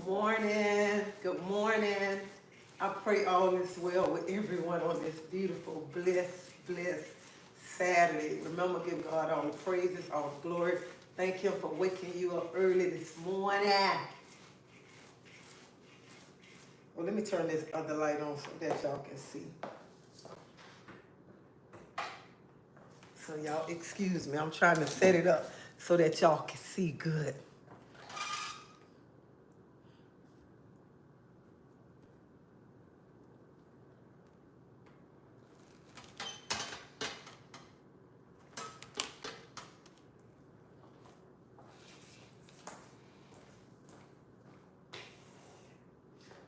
morning. Good morning. I pray all is well with everyone on this beautiful, blessed Saturday. Remember, give God all the praises, all the glory. Thank Him for waking you up early this morning. Well, let me turn this other light on so that y'all can see. So y'all excuse me. I'm trying to set it up so that y'all can see good.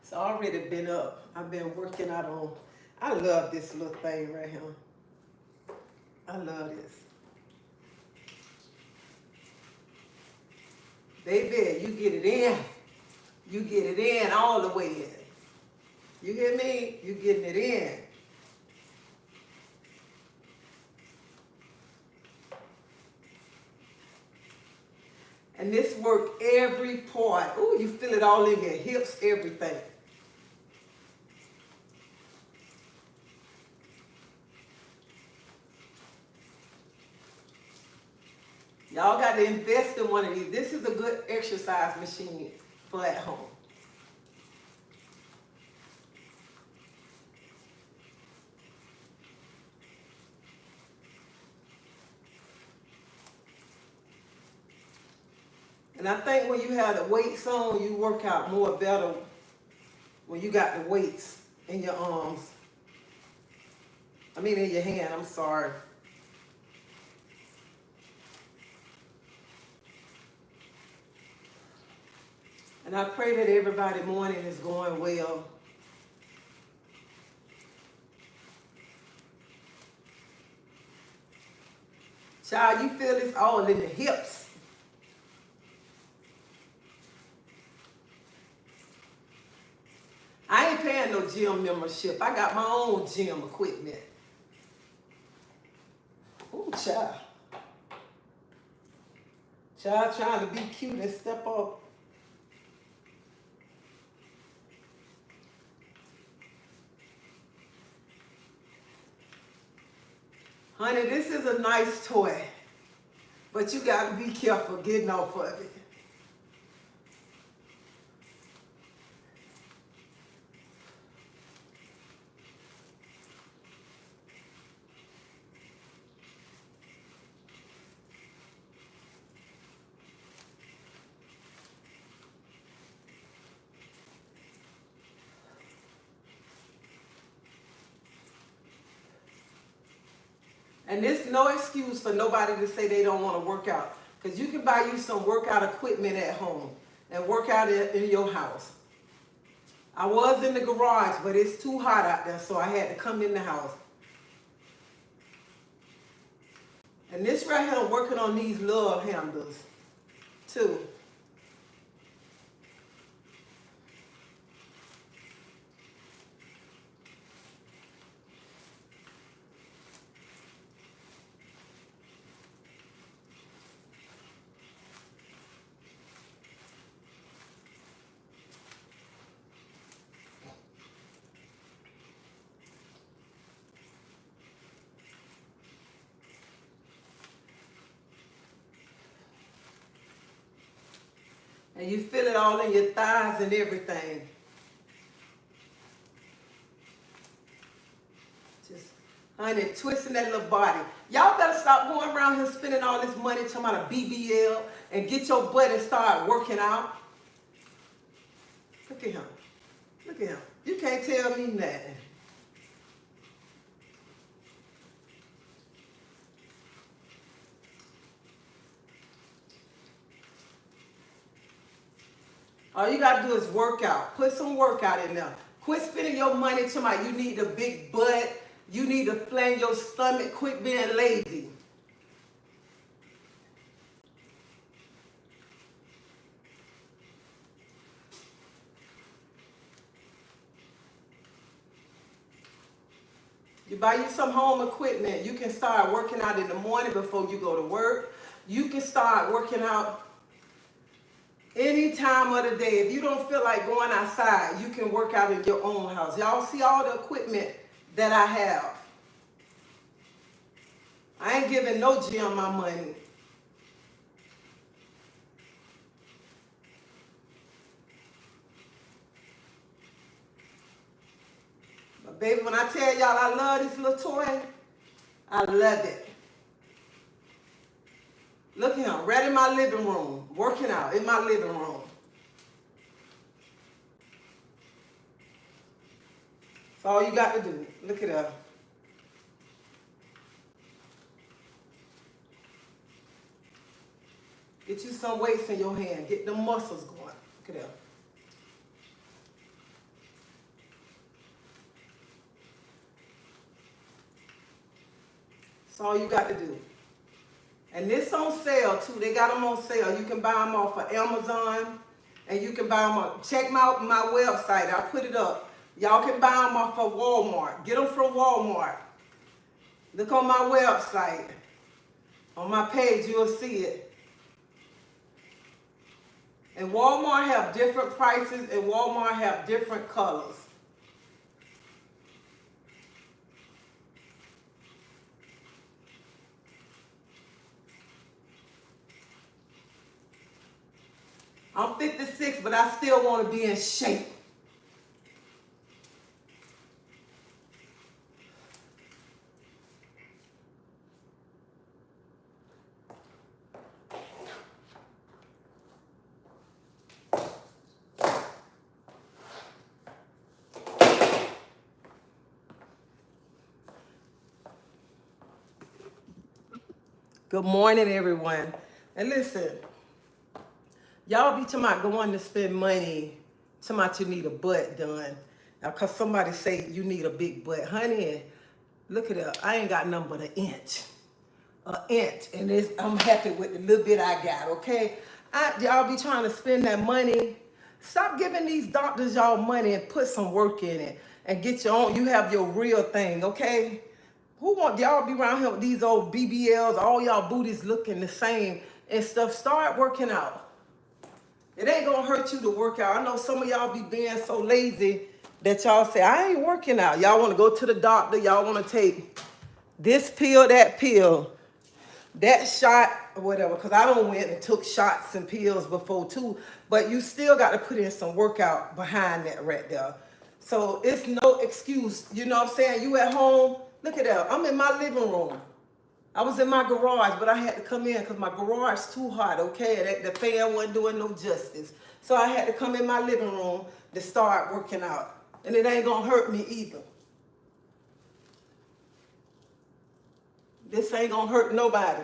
It's already been up. I've been working out on. I love this little thing right here. I love this. Baby, you get it in. You get it in all the way in. You hear me? You getting it in. And this work every part. Ooh, you feel it all in your hips, everything. Y'all got to invest in one of these. This is a good exercise machine for at home. And I think when you have the weights on, you work out more better when you got the weights in your arms. I mean in your hand, I'm sorry. And I pray that everybody's morning is going well. Child, you feel this all in the hips. I ain't paying no gym membership. I got my own gym equipment. Ooh, child. Child trying to be cute and step up. Honey, this is a nice toy, but you got to be careful getting off of it. And this is no excuse for nobody to say they don't want to work out. Because you can buy you some workout equipment at home and work out in your house. I was in the garage, but it's too hot out there, so I had to come in the house. And this right here, I'm working on these love handles, too. And you feel it all in your thighs and everything. Just, honey, twisting that little body. Y'all better stop going around here spending all this money talking about a BBL and get your butt and start working out. Look at him. Look at him. You can't tell me nothing. All you got to do is work out. Put some workout in there. Quit spending your money to my, you need a big butt. You need to fling your stomach. Quit being lazy. You buy you some home equipment. You can start working out in the morning before you go to work. You can start working out Any time of the day. If you don't feel like going outside, you can work out in your own house. Y'all see all the equipment that I have. I ain't giving no gym my money. But baby, when I tell y'all I love this little toy, I love it. Look at him, right in my living room, working out in my living room. That's all you got to do. Look at that. Get you some weights in your hand. Get the muscles going. Look at that. That's all you got to do. And this on sale too. They got them on sale. You can buy them off of Amazon, and you can buy them on. Check my website. I put it up. Y'all can buy them off of Walmart. Get them from Walmart. Look on my website. On my page, you'll see it. And Walmart have different prices, and Walmart have different colors. I'm 56, but I still want to be in shape. Good morning, everyone. And listen, y'all be talking about going to spend money, talking about you need a butt done. Now, because somebody say you need a big butt. Honey, look at that. I ain't got nothing but an inch. An inch. And I'm happy with the little bit I got, okay? Y'all be trying to spend that money. Stop giving these doctors y'all money and put some work in it. And get your own, you have your real thing, okay? Who want y'all be around here with these old BBLs, all y'all booties looking the same and stuff? Start working out. It ain't gonna hurt you to work out. I know some of y'all be being so lazy that y'all say, I ain't working out. Y'all wanna go to the doctor, y'all wanna take this pill, that shot, or whatever, because I don't went and took shots and pills before too, but you still got to put in some workout behind that right there. So it's no excuse, you know what I'm saying? You at home, look at that. I'm in my living room. I was in my garage, but I had to come in because my garage too hot, okay? The fan wasn't doing no justice. So I had to come in my living room to start working out. And it ain't gonna hurt me either. This ain't gonna hurt nobody.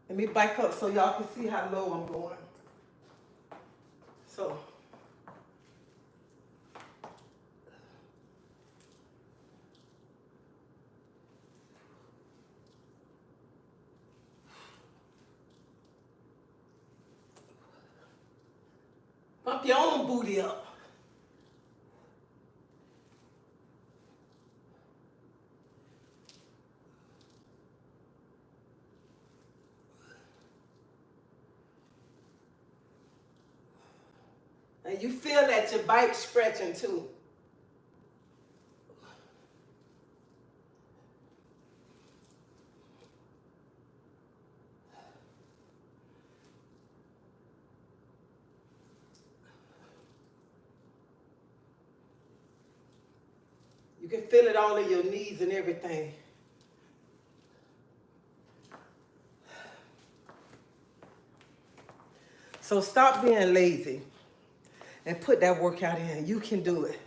Let me back up so y'all can see how low I'm going. So. Pump your own booty up. And you feel that your bike stretching too. You can feel it all in your knees and everything. So stop being lazy and put that workout in. You can do it.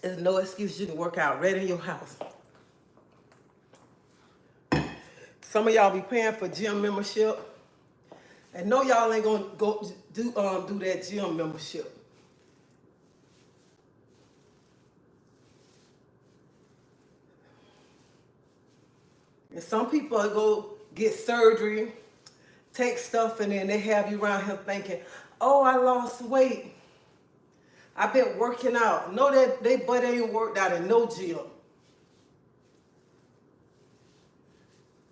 There's no excuse. You can work out right in your house. Some of y'all be paying for gym membership, and no, y'all ain't gonna go do that gym membership. And some people go get surgery, take stuff, and then they have you around here thinking, "Oh, I lost weight." I've been working out. Know that they butt ain't worked out in no gym.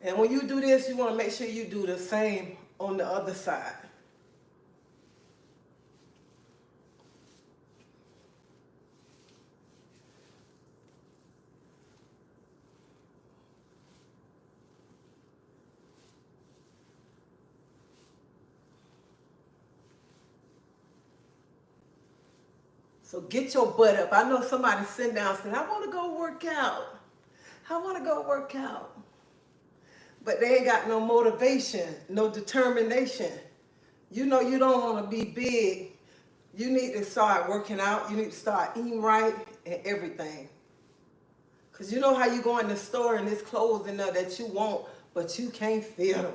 And when you do this, you want to make sure you do the same on the other side. So get your butt up. I know somebody sitting down saying, I want to go work out. I want to go work out. But they ain't got no motivation, no determination. You know you don't want to be big. You need to start working out. You need to start eating right and everything. Because you know how you go in the store and there's clothes in there that you want, but you can't fit them.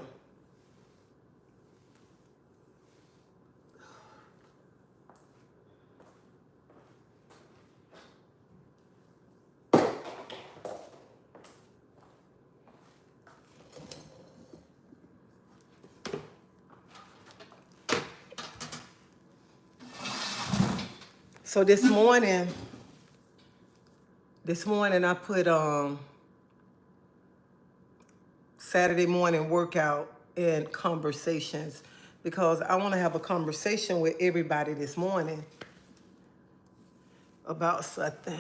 So this morning I put Saturday morning workout and conversations because I want to have a conversation with everybody this morning about something.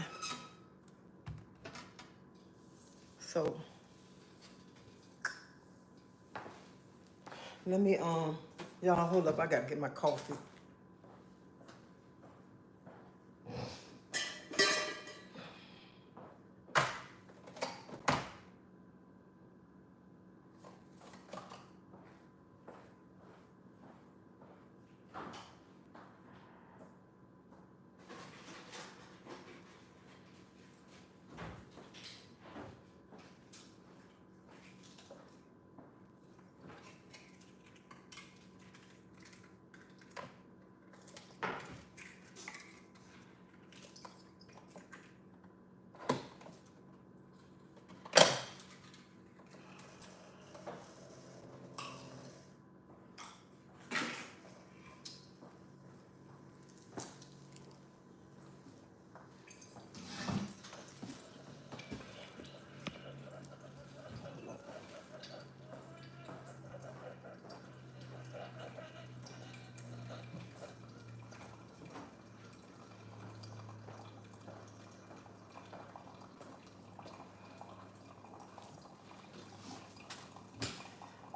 So let me y'all hold up, I gotta get my coffee.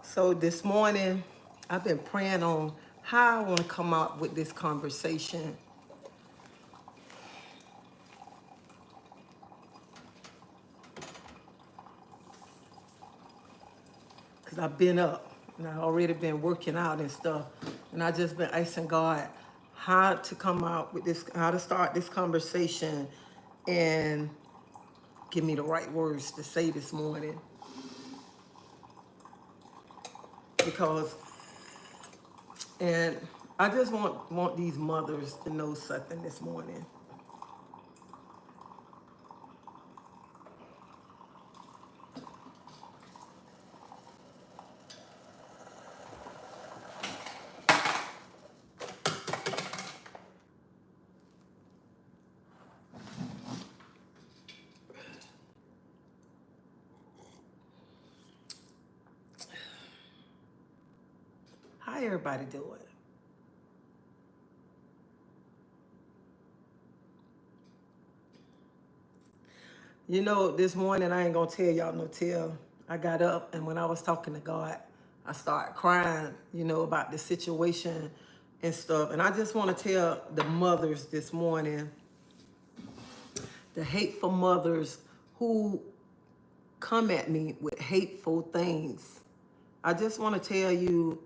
So this morning, I've been praying on how I want to come out with this conversation. Because I've been up and I've already been working out and stuff. And I just been asking God how to come out with this, how to start this conversation and give me the right words to say this morning. Because, and I just want these mothers to know something this morning. How everybody doing? You know, this morning, I ain't gonna tell y'all no tale. I got up and when I was talking to God, I started crying, you know, about the situation and stuff. And I just want to tell the mothers this morning, the hateful mothers who come at me with hateful things. I just want to tell you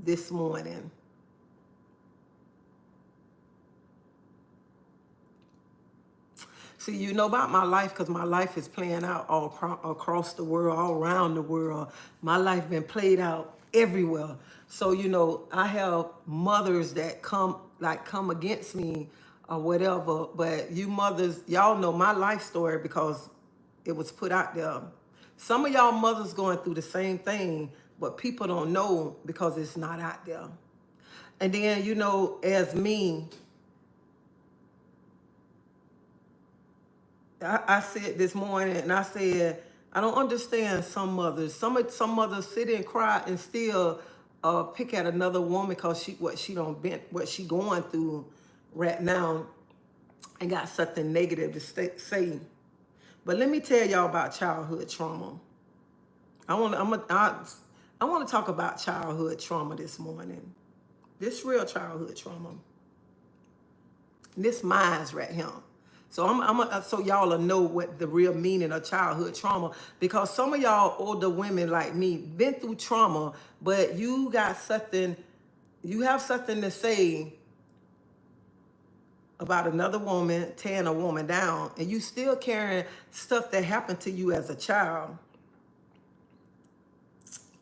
this morning, see, you know about my life because my life is playing out all across the world, all around the world. My life been played out everywhere. So, you know, I have mothers that come against me or whatever. But you mothers, y'all know my life story because it was put out there. Some of y'all mothers going through the same thing, but people don't know because it's not out there. And then, you know, as me, I said this morning, and I said, I don't understand some mothers. Some mothers sit and cry and still pick at another woman because what she going through right now, and got something negative to say. But let me tell y'all about childhood trauma. I want to talk about childhood trauma this morning. This real childhood trauma. This mine's right here. So so y'all will know what the real meaning of childhood trauma, because some of y'all older women like me been through trauma, but you have something to say about another woman tearing a woman down, and you still carrying stuff that happened to you as a child.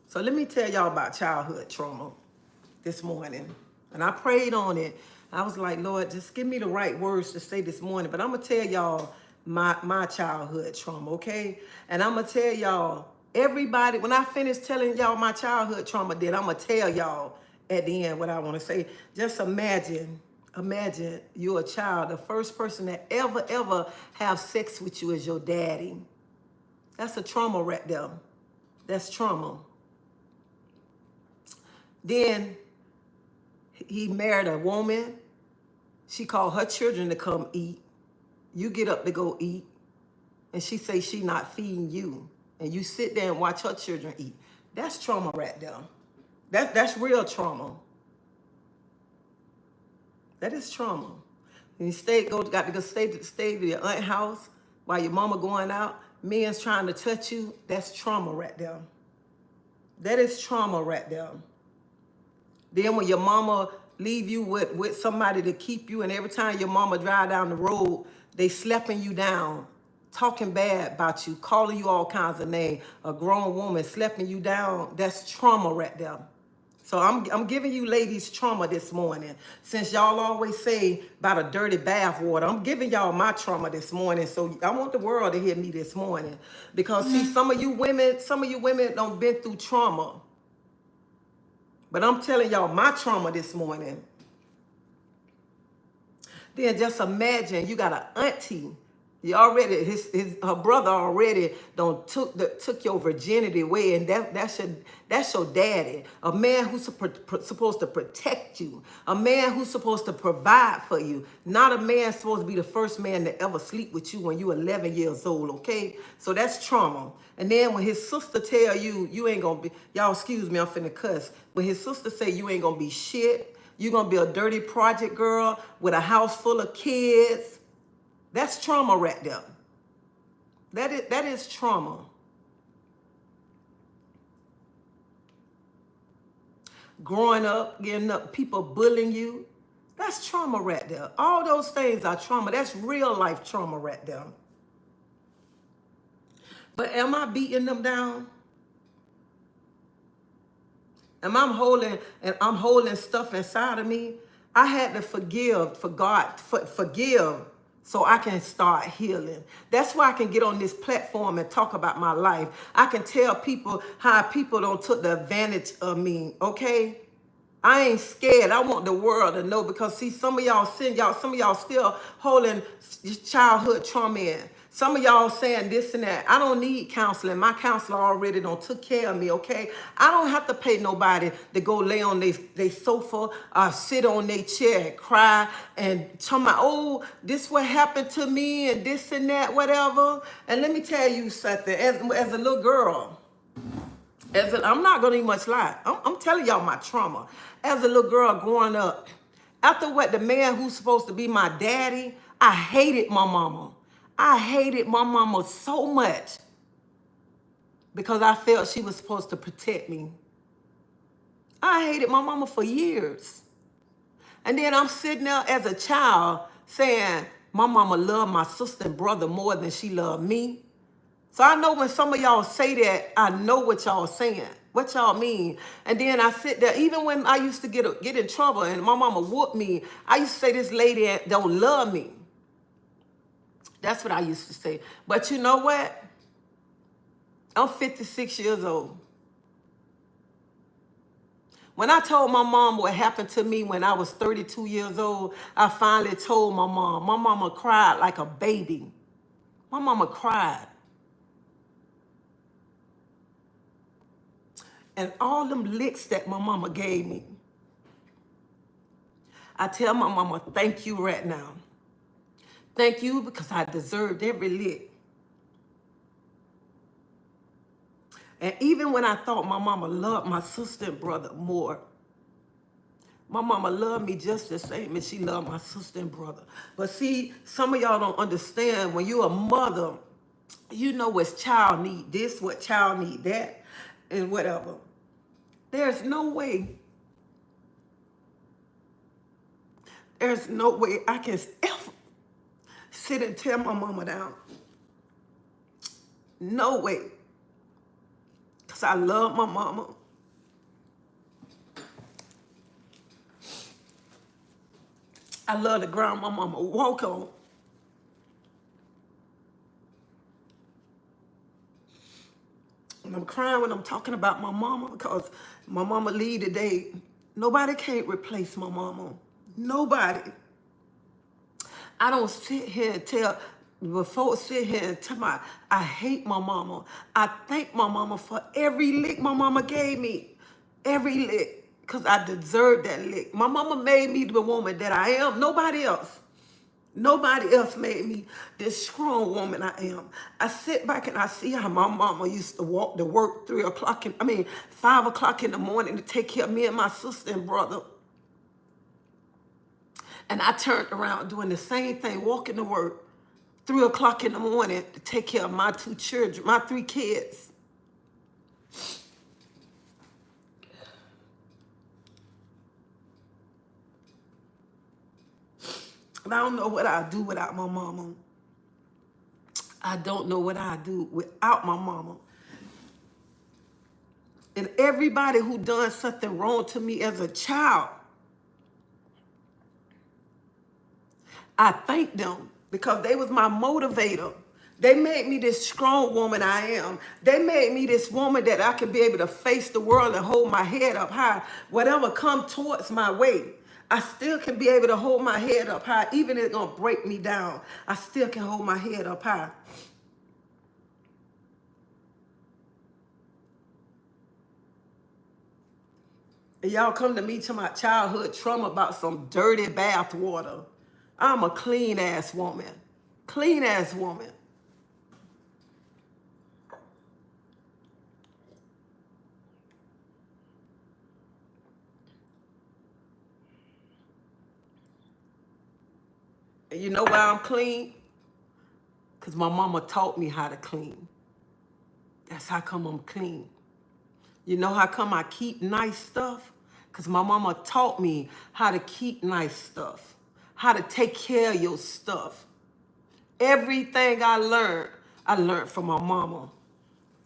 So let me tell y'all about childhood trauma this morning. And I prayed on it. I was like, Lord, just give me the right words to say this morning. But I'm going to tell y'all my childhood trauma, okay? And I'm going to tell y'all, everybody, when I finish telling y'all my childhood trauma, then I'm going to tell y'all at the end what I want to say. Just imagine you're a child. The first person that ever have sex with you is your daddy. That's a trauma right there. That's trauma. Then he married a woman. She called her children to come eat. You get up to go eat, and she say she not feeding you, and you sit there and watch her children eat. That's trauma right there. That's real trauma. That is trauma. And you got to go stay to your aunt's house while your mama going out. Men's trying to touch you. That's trauma right there. That is trauma right there. Then when your mama leave you with somebody to keep you, and every time your mama drive down the road, they slapping you down, talking bad about you, calling you all kinds of names. A grown woman slapping you down, that's trauma right there. So I'm giving you ladies trauma this morning. Since y'all always say about a dirty bath water, I'm giving y'all my trauma this morning. So I want the world to hear me this morning. Because see, some of you women don't been through trauma. But I'm telling y'all my trauma this morning. Then just imagine you got an auntie. You already her brother already took your virginity away, and that's your daddy. A man who's supposed to protect you. A man who's supposed to provide for you. Not a man supposed to be the first man to ever sleep with you when you 11 years old. Okay, so that's trauma. And then when his sister tell you ain't gonna be, y'all excuse me, I'm finna cuss. When his sister say you ain't gonna be shit, you're gonna be a dirty project girl with a house full of kids. That's trauma right there. That is trauma. Growing up, getting up, people bullying you. That's trauma right there. All those things are trauma. That's real life trauma right there. But am I beating them down? I'm holding stuff inside of me? I had to forgive so I can start healing. That's why I can get on this platform and talk about my life. I can tell people how people don't took the advantage of me, okay? I ain't scared. I want the world to know, because see, some of y'all still holding childhood trauma in. Some of y'all saying this and that. I don't need counseling. My counselor already done took care of me, okay? I don't have to pay nobody to go lay on their sofa or sit on their chair and cry and tell me, oh, this what happened to me and this and that, whatever. And let me tell you something. As a little girl, I'm not going to even much lie. I'm telling y'all my trauma. As a little girl growing up, after what the man who's supposed to be my daddy, I hated my mama. I hated my mama so much because I felt she was supposed to protect me. I hated my mama for years. And then I'm sitting there as a child saying, my mama loved my sister and brother more than she loved me. So I know when some of y'all say that, I know what y'all saying, what y'all mean. And then I sit there, even when I used to get in trouble and my mama whooped me, I used to say this lady don't love me. That's what I used to say. But you know what? I'm 56 years old. When I told my mom what happened to me when I was 32 years old, I finally told my mom. My mama cried like a baby. My mama cried. And all them licks that my mama gave me, I tell my mama, thank you right now. Thank you because I deserved every lick. And even when I thought my mama loved my sister and brother more, my mama loved me just the same as she loved my sister and brother. But see, some of y'all don't understand. When you're a mother, you know what child need this, what child need that, and whatever. There's no way I can ever sit and tear my mama down. No way. Because I love my mama. I love the ground my mama walk on. And I'm crying when I'm talking about my mama because my mama leave today. Nobody can't replace my mama. Nobody. I don't sit here and tell, before sit here and tell my, I hate my mama. I thank my mama for every lick my mama gave me. Every lick. Because I deserve that lick. My mama made me the woman that I am. Nobody else. Nobody else made me this strong woman I am. I sit back and I see how my mama used to walk to work 5 o'clock in the morning to take care of me and my sister and brother. And I turned around doing the same thing, walking to work 3 o'clock in the morning to take care of my 2 children, my 3 kids. And I don't know what I'd do without my mama. I don't know what I'd do without my mama. And everybody who done something wrong to me as a child, I thank them because they was my motivator. They made me this strong woman I am. They made me this woman that I could be able to face the world and hold my head up high. Whatever come towards my way, I still can be able to hold my head up high. Even if it's going to break me down, I still can hold my head up high. And y'all come to me to my childhood trauma about some dirty bath water. I'm a clean ass woman. Clean ass woman. And you know why I'm clean? Because my mama taught me how to clean. That's how come I'm clean. You know how come I keep nice stuff? Because my mama taught me how to keep nice stuff. How to take care of your stuff. Everything I learned from my mama.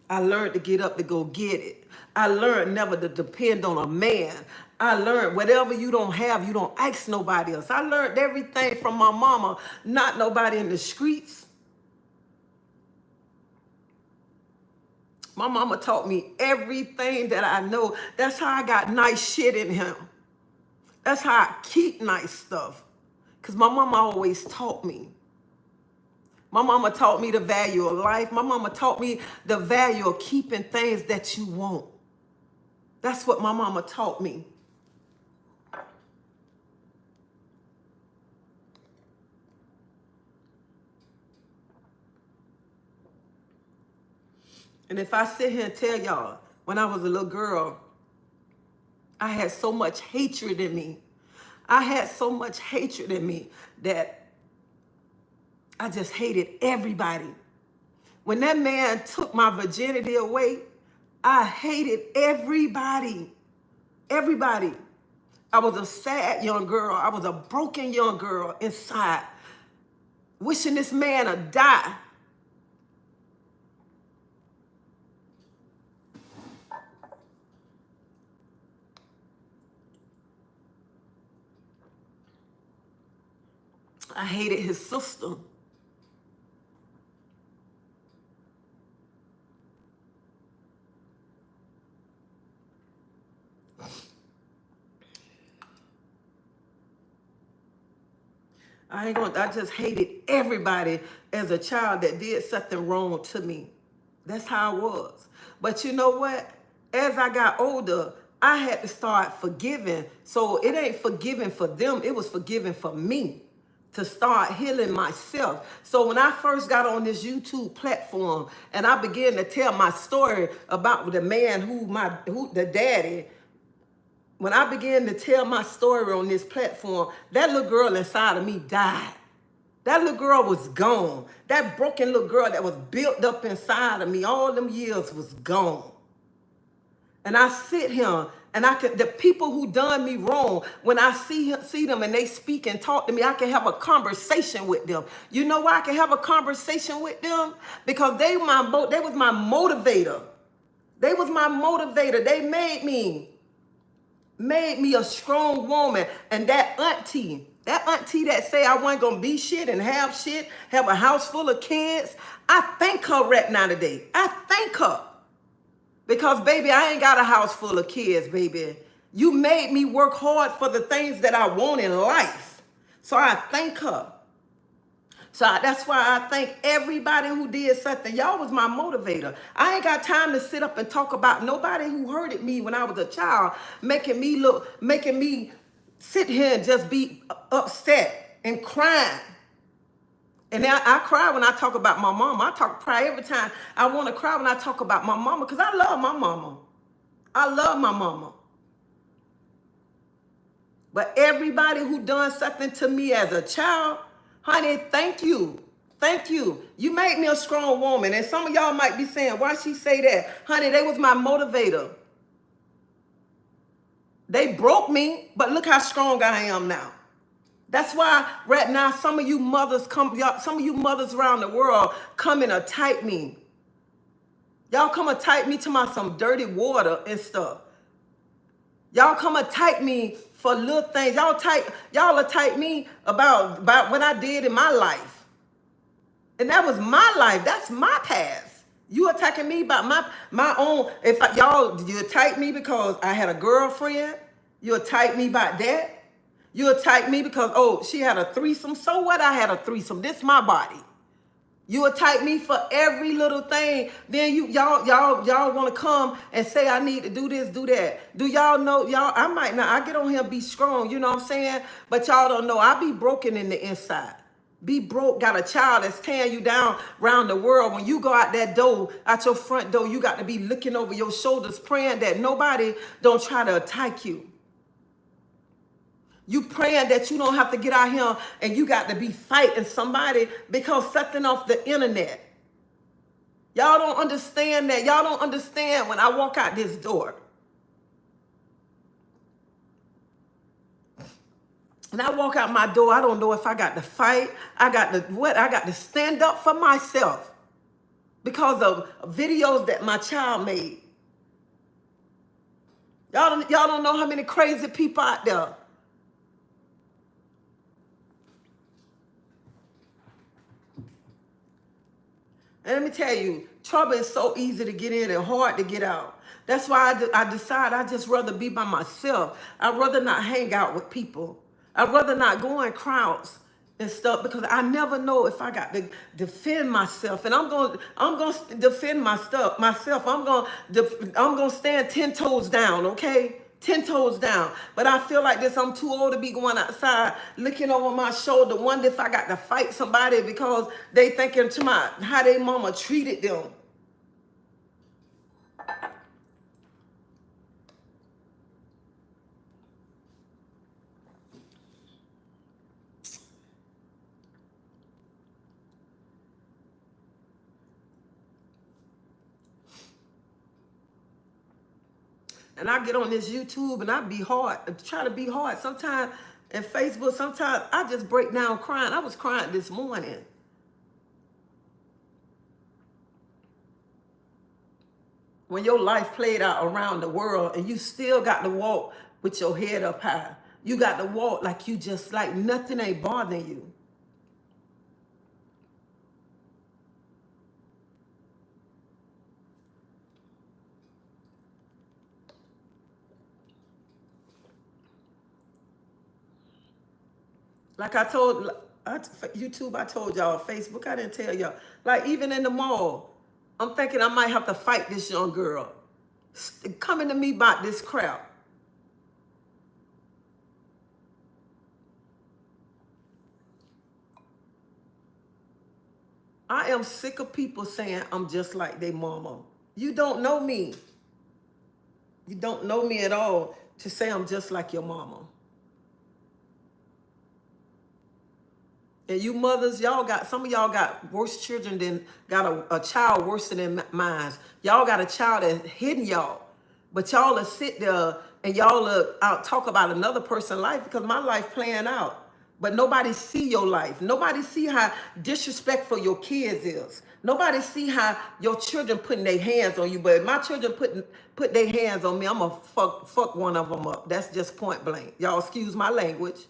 I learned to get up to go get it. I learned never to depend on a man. I learned whatever you don't have, you don't ask nobody else. I learned everything from my mama, not nobody in the streets. My mama taught me everything that I know. That's how I got nice shit in him. That's how I keep nice stuff. Because my mama always taught me. My mama taught me the value of life. My mama taught me the value of keeping things that you want. That's what my mama taught me. And if I sit here and tell y'all, when I was a little girl, I had so much hatred in me. I had so much hatred in me that I just hated everybody. When that man took my virginity away, I hated everybody. Everybody. I was a sad young girl. I was a broken young girl inside, wishing this man would die. I hated his sister. I just hated everybody as a child that did something wrong to me. That's how I was. But you know what? As I got older, I had to start forgiving. So it ain't forgiving for them, it was forgiving for me to start healing myself. So when I first got on this YouTube platform and I began to tell my story about the man who the daddy, when I began to tell my story on this platform, that little girl inside of me died. That little girl was gone. That broken little girl that was built up inside of me all them years was gone. And I sit here and the people who done me wrong, when I see them and they speak and talk to me, I can have a conversation with them. You know why I can have a conversation with them? Because they was my motivator. They was my motivator. They made me a strong woman. And that auntie that say I wasn't gonna be shit and have a house full of kids, I thank her right now today. I thank her. Because, baby, I ain't got a house full of kids, baby. You made me work hard for the things that I want in life. So I thank her. That's why I thank everybody who did something. Y'all was my motivator. I ain't got time to sit up and talk about nobody who hurted me when I was a child, making me sit here and just be upset and crying. And I cry when I talk about my mama. Cry every time. I want to cry when I talk about my mama because I love my mama. I love my mama. But everybody who done something to me as a child, honey, thank you. Thank you. You made me a strong woman. And some of y'all might be saying, why she say that? Honey, they was my motivator. They broke me, but look how strong I am now. That's why right now some of you mothers around the world come and attack me. Y'all come attack me to some dirty water and stuff. Y'all come attack me for little things. Y'all attack me about what I did in my life. And that was my life. That's my past. You attacking me about my own. You attack me because I had a girlfriend. You attack me about that. You attack me because, oh, she had a threesome. So what? I had a threesome. This my body. You attack me for every little thing. Then y'all want to come and say I need to do this, do that. Do y'all know, I might not. I get on here and be strong, you know what I'm saying? But y'all don't know. I be broken in the inside. Be broke, got a child that's tearing you down around the world. When you go out that door, out your front door, you got to be looking over your shoulders, praying that nobody don't try to attack you. You praying that you don't have to get out here and you got to be fighting somebody because something off the internet. Y'all don't understand that. Y'all don't understand when I walk out this door. And I walk out my door, I don't know if I got to fight. I got to stand up for myself because of videos that my child made. Y'all don't know how many crazy people out there. And let me tell you, trouble is so easy to get in and hard to get out. That's why I decide I just rather be by myself. I'd rather not hang out with people. I'd rather not go in crowds and stuff because I never know if I got to defend myself. And I'm going to defend myself. I'm going to stand 10 toes down, okay? 10 toes down. But I feel like this, I'm too old to be going outside looking over my shoulder, wonder if I got to fight somebody because they thinking to how their mama treated them. And I get on this YouTube and I be hard, try to be hard. Sometimes, and Facebook, sometimes I just break down crying. I was crying this morning. When your life played out around the world and you still got to walk with your head up high. You got to walk like you just like nothing ain't bothering you. Like I told YouTube, I told y'all. Facebook, I didn't tell y'all. Like, even in the mall, I'm thinking I might have to fight this young girl. Coming to me about this crap. I am sick of people saying I'm just like their mama. You don't know me. You don't know me at all to say I'm just like your mama. And you mothers, some of y'all got worse children than, got a child worse than mine. Y'all got a child that's hidden y'all. But y'all will sit there and y'all will out talk about another person's life because my life playing out. But nobody see your life. Nobody see how disrespectful your kids is. Nobody see how your children putting their hands on you. But if my children put their hands on me, I'm going to fuck one of them up. That's just point blank. Y'all excuse my language.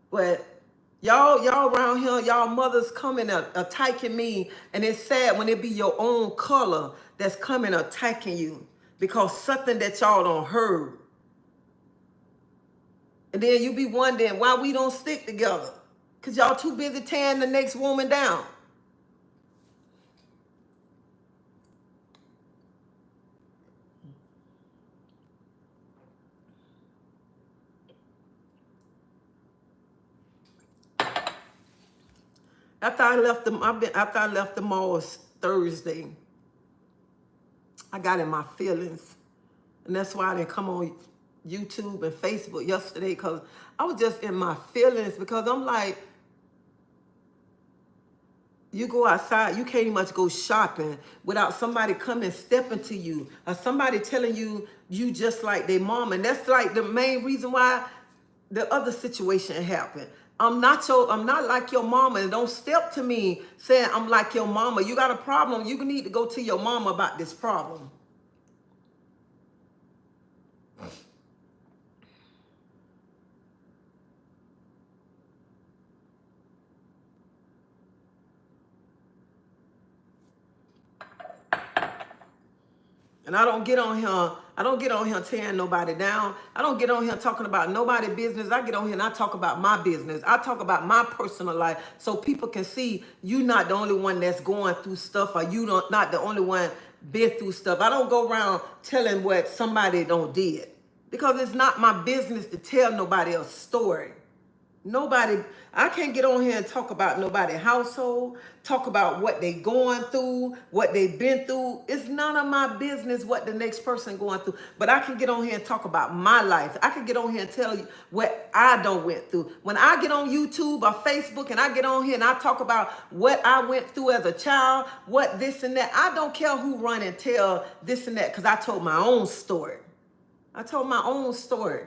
But y'all around here, y'all mothers coming attacking me, and it's sad when it be your own color that's coming attacking you because something that y'all don't heard. And then you be wondering why we don't stick together. Because y'all too busy tearing the next woman down. After I left the mall Thursday, I got in my feelings. And that's why I didn't come on YouTube and Facebook yesterday, because I was just in my feelings, because I'm like, you go outside, you can't even much go shopping without somebody coming stepping to you or somebody telling you you just like their mom. And that's like the main reason why the other situation happened. I'm not like your mama, and don't step to me saying I'm like your mama. You got a problem, you need to go to your mama about this problem. And I don't get on here tearing nobody down. I don't get on here talking about nobody's business. I get on here and I talk about my business. I talk about my personal life so people can see you not the only one that's going through stuff, or you not the only one been through stuff. I don't go around telling what somebody don't did, because it's not my business to tell nobody else's story. I can't get on here and talk about nobody's household, talk about what they going through, what they've been through. It's none of my business what the next person going through. But I can get on here and talk about my life. I can get on here and tell you what I done went through. When I get on YouTube or Facebook and I get on here and I talk about what I went through as a child, what this and that, I don't care who run and tell this and that, because I told my own story. I told my own story.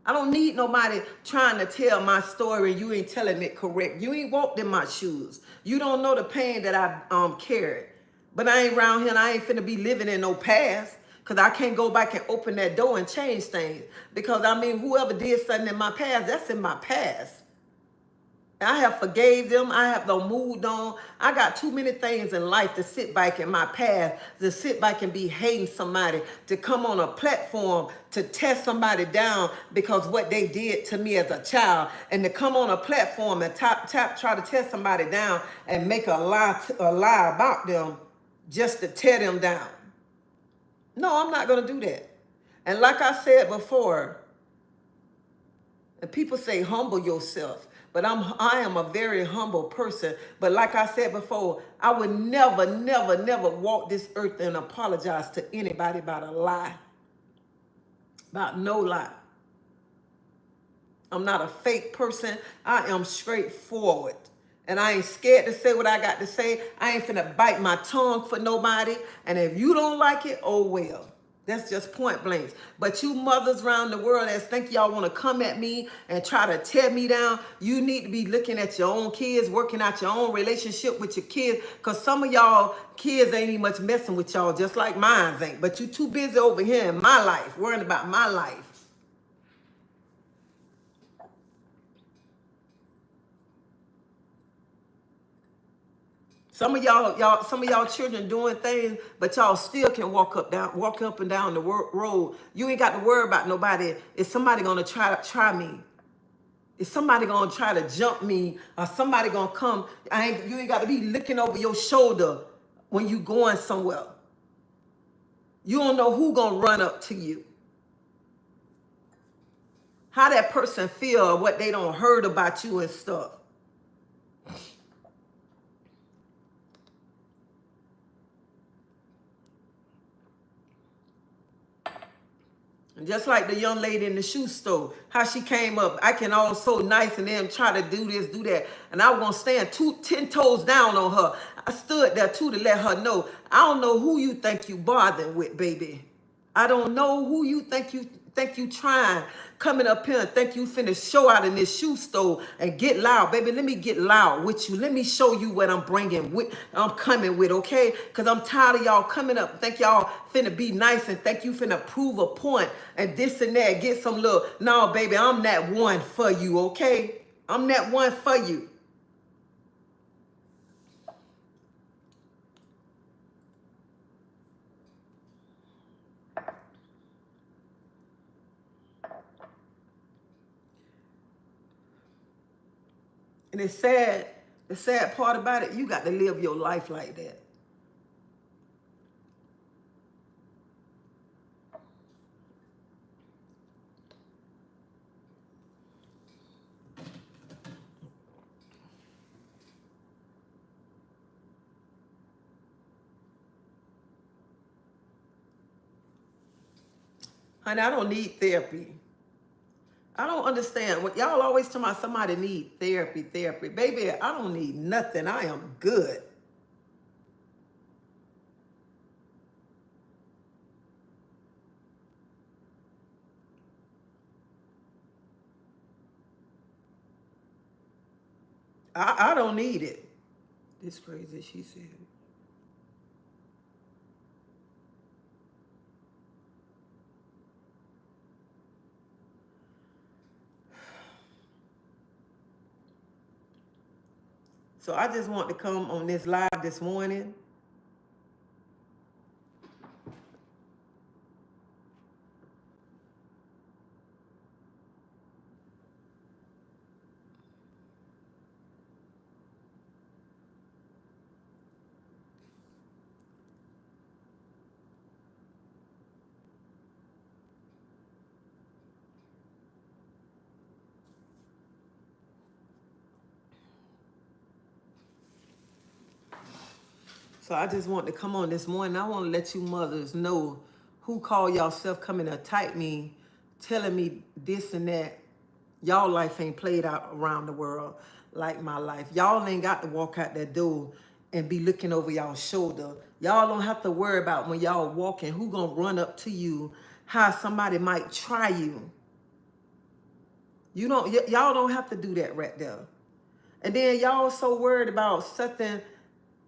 I don't need nobody trying to tell my story and you ain't telling it correct. You ain't walked in my shoes. You don't know the pain that I carried. But I ain't around here and I ain't finna be living in no past, because I can't go back and open that door and change things. Because I mean, whoever did something in my past, that's in my past. I have forgave them. I have no moved on. I got too many things in life to sit back in my past, to sit back and be hating somebody, to come on a platform to test somebody down because what they did to me as a child, and to come on a platform and try to test somebody down and make a lie about them just to tear them down. No, I'm not going to do that. And like I said before, and people say humble yourself. But I am a very humble person. But like I said before, I would never, never, never walk this earth and apologize to anybody about a lie. About no lie. I'm not a fake person. I am straightforward. And I ain't scared to say what I got to say. I ain't finna bite my tongue for nobody. And if you don't like it, oh well. That's just point blank. But you mothers around the world that think y'all want to come at me and try to tear me down, you need to be looking at your own kids, working out your own relationship with your kids, because some of y'all kids ain't even much messing with y'all, just like mine ain't. But you too busy over here in my life, worrying about my life. Some of y'all children doing things, but y'all still can walk up and down the road. You ain't got to worry about nobody. Is somebody gonna try me? Is somebody gonna try to jump me, or somebody gonna come? You ain't got to be looking over your shoulder when you going somewhere. You don't know who gonna run up to you. How that person feel, or what they don't heard about you and stuff. And just like the young lady in the shoe store, how she came up, acting all so nice, and then try to do this, do that. And I was going to stand 10 toes down on her. I stood there too to let her know, I don't know who you think you bothering with, baby. I don't know who you think you trying coming up here and think you finna show out in this shoe store and get loud, baby. Let me get loud with you. Let me show you what I'm bringing with. I'm coming with, okay? Because I'm tired of y'all coming up, think y'all finna be nice and think you finna prove a point and this and that. Get some little. No, baby, I'm that one for you, okay? I'm that one for you. And it's sad. The sad part about it, you got to live your life like that. Honey, I don't need therapy. I don't understand. What y'all always tell me somebody need therapy. Baby, I don't need nothing. I am good. I don't need it. This crazy, she said. So I just want to come on this live this morning. So I just want to come on this morning. I want to let you mothers know who call yourself coming to attack me, telling me this and that. Y'all life ain't played out around the world like my life. Y'all ain't got to walk out that door and be looking over y'all shoulder. Y'all don't have to worry about when y'all walking, who gonna run up to you, how somebody might try you. Y'all don't have to do that right there. And then y'all so worried about something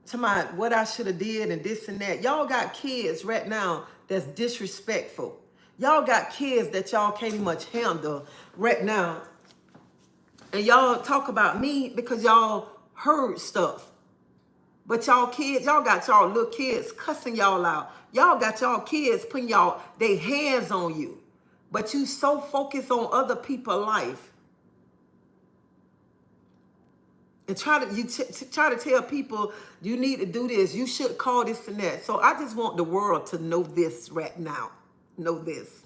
to my what I should have did and this and that. Y'all got kids right now that's disrespectful. Y'all got kids that y'all can't much handle right now. And y'all talk about me because y'all heard stuff. But y'all kids, y'all got y'all little kids cussing y'all out. Y'all got y'all kids putting they hands on you. But you so focused on other people's life. And try to tell people you need to do this. You should call this and that. So I just want the world to know this right now. Know this.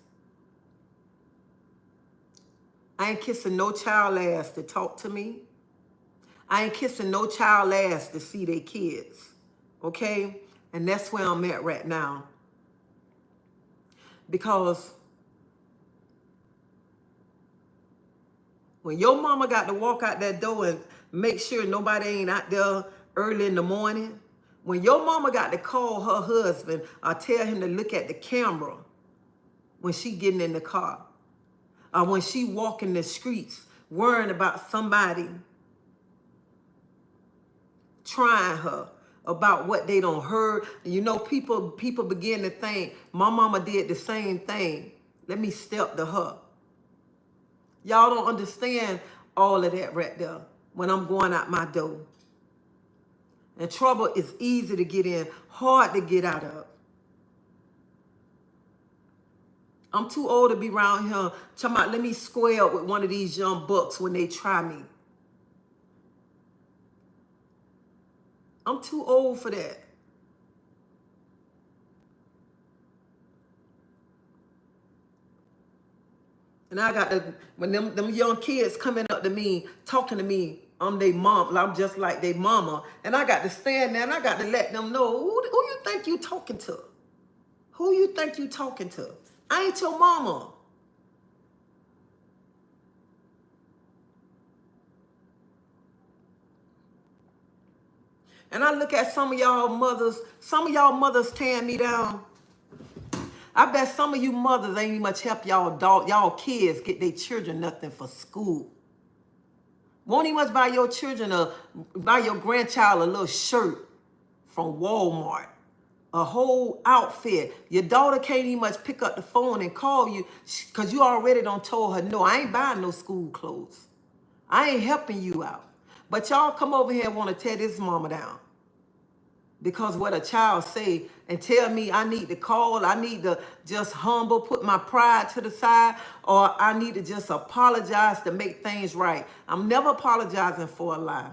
I ain't kissing no child ass to talk to me. I ain't kissing no child ass to see their kids. Okay? And that's where I'm at right now. Because when your mama got to walk out that door and make sure nobody ain't out there early in the morning, when your mama got to call her husband or tell him to look at the camera when she getting in the car, or when she walking the streets worrying about somebody trying her about what they don't heard. You know, people begin to think, my mama did the same thing. Let me step to her. Y'all don't understand all of that right there when I'm going out my door. And trouble is easy to get in, hard to get out of. I'm too old to be around here talking about let me square up with one of these young bucks when they try me. I'm too old for that. And I got to, when them young kids coming up to me, talking to me, I'm their mom, I'm just like their mama. And I got to stand there and I got to let them know, who you think you talking to? Who you think you talking to? I ain't your mama. And I look at some of y'all mothers tearing me down. I bet some of you mothers ain't even much help y'all kids get their children nothing for school. Won't even much buy your children buy your grandchild a little shirt from Walmart, a whole outfit. Your daughter can't even much pick up the phone and call you because you already done told her, no, I ain't buying no school clothes. I ain't helping you out. But y'all come over here and want to tear this mama down. Because what a child say and tell me I need to call, I need to just humble, put my pride to the side, or I need to just apologize to make things right. I'm never apologizing for a lie.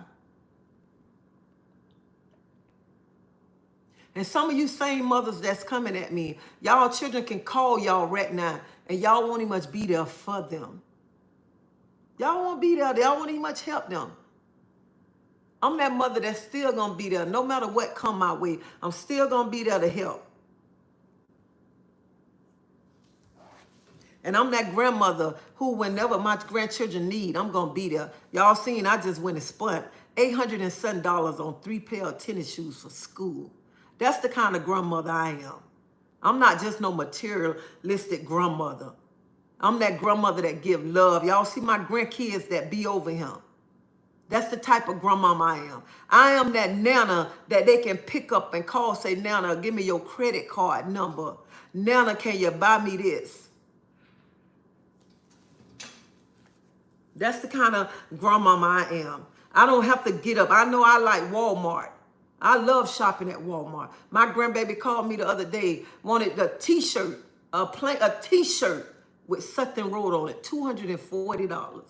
And some of you same mothers that's coming at me, y'all children can call y'all right now, and y'all won't even much be there for them. Y'all won't be there. Y'all won't even much help them. I'm that mother that's still going to be there. No matter what come my way, I'm still going to be there to help. And I'm that grandmother who, whenever my grandchildren need, I'm going to be there. Y'all seen, I just went and spent $807 on 3 pair of tennis shoes for school. That's the kind of grandmother I am. I'm not just no materialistic grandmother. I'm that grandmother that give love. Y'all see my grandkids that be over him. That's the type of grandmama I am. I am that nana that they can pick up and call, say, Nana, give me your credit card number. Nana, can you buy me this? That's the kind of grandmama I am. I don't have to get up. I know I like Walmart. I love shopping at Walmart. My grandbaby called me the other day, wanted a t-shirt, a t-shirt with something wrote on it, $240.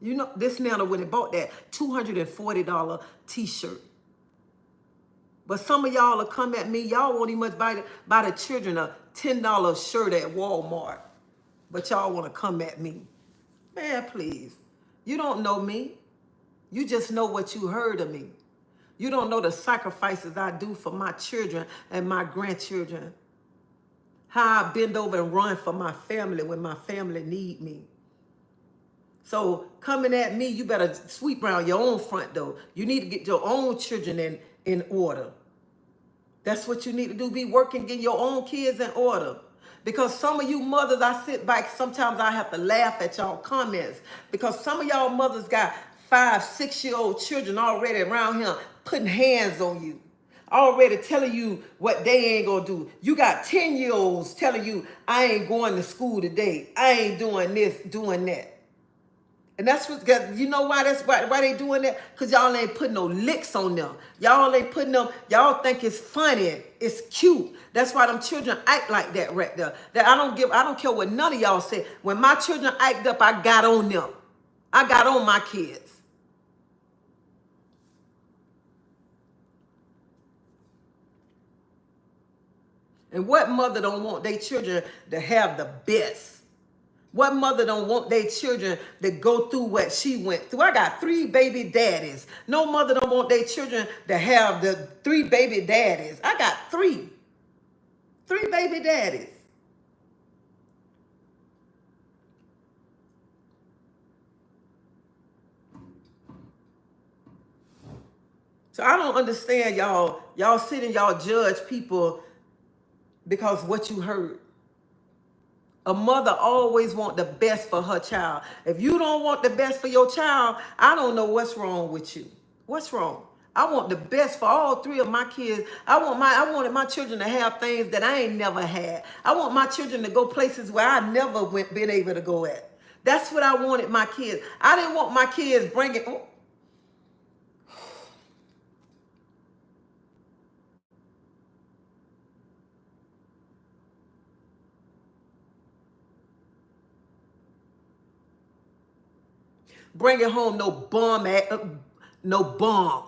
You know, this nana went and bought that $240 t-shirt. But some of y'all will come at me, y'all won't even much buy the children a $10 shirt at Walmart. But y'all want to come at me. Man, please. You don't know me. You just know what you heard of me. You don't know the sacrifices I do for my children and my grandchildren. How I bend over and run for my family when my family need me. So coming at me, you better sweep around your own front door. You need to get your own children in order. That's what you need to do. Be working, get your own kids in order. Because some of you mothers, I sit back, sometimes I have to laugh at y'all comments. Because some of y'all mothers got 5, 6-year-old children already around here putting hands on you. Already telling you what they ain't gonna do. You got 10-year-olds telling you, I ain't going to school today. I ain't doing this, doing that. And that's what, you know why why they doing that? Because y'all ain't putting no licks on them. Y'all ain't putting them, y'all think it's funny, it's cute. That's why them children act like that right there. That I don't care what none of y'all say. When my children act up, I got on them. I got on my kids. And what mother don't want their children to have the best? What mother don't want their children to go through what she went through? I got 3 baby daddies. No mother don't want their children to have the 3 baby daddies. I got 3. 3 baby daddies. So I don't understand y'all. Y'all sit and y'all judge people because what you heard. A mother always want the best for her child. If you don't want the best for your child, I don't know what's wrong with you. What's wrong? I want the best for all 3 of my kids. I wanted my children to have things that I ain't never had. I want my children to go places where I never been able to go at. That's what I wanted my kids. I didn't want my kids bringing. Oh. bringing home no bum, no bum.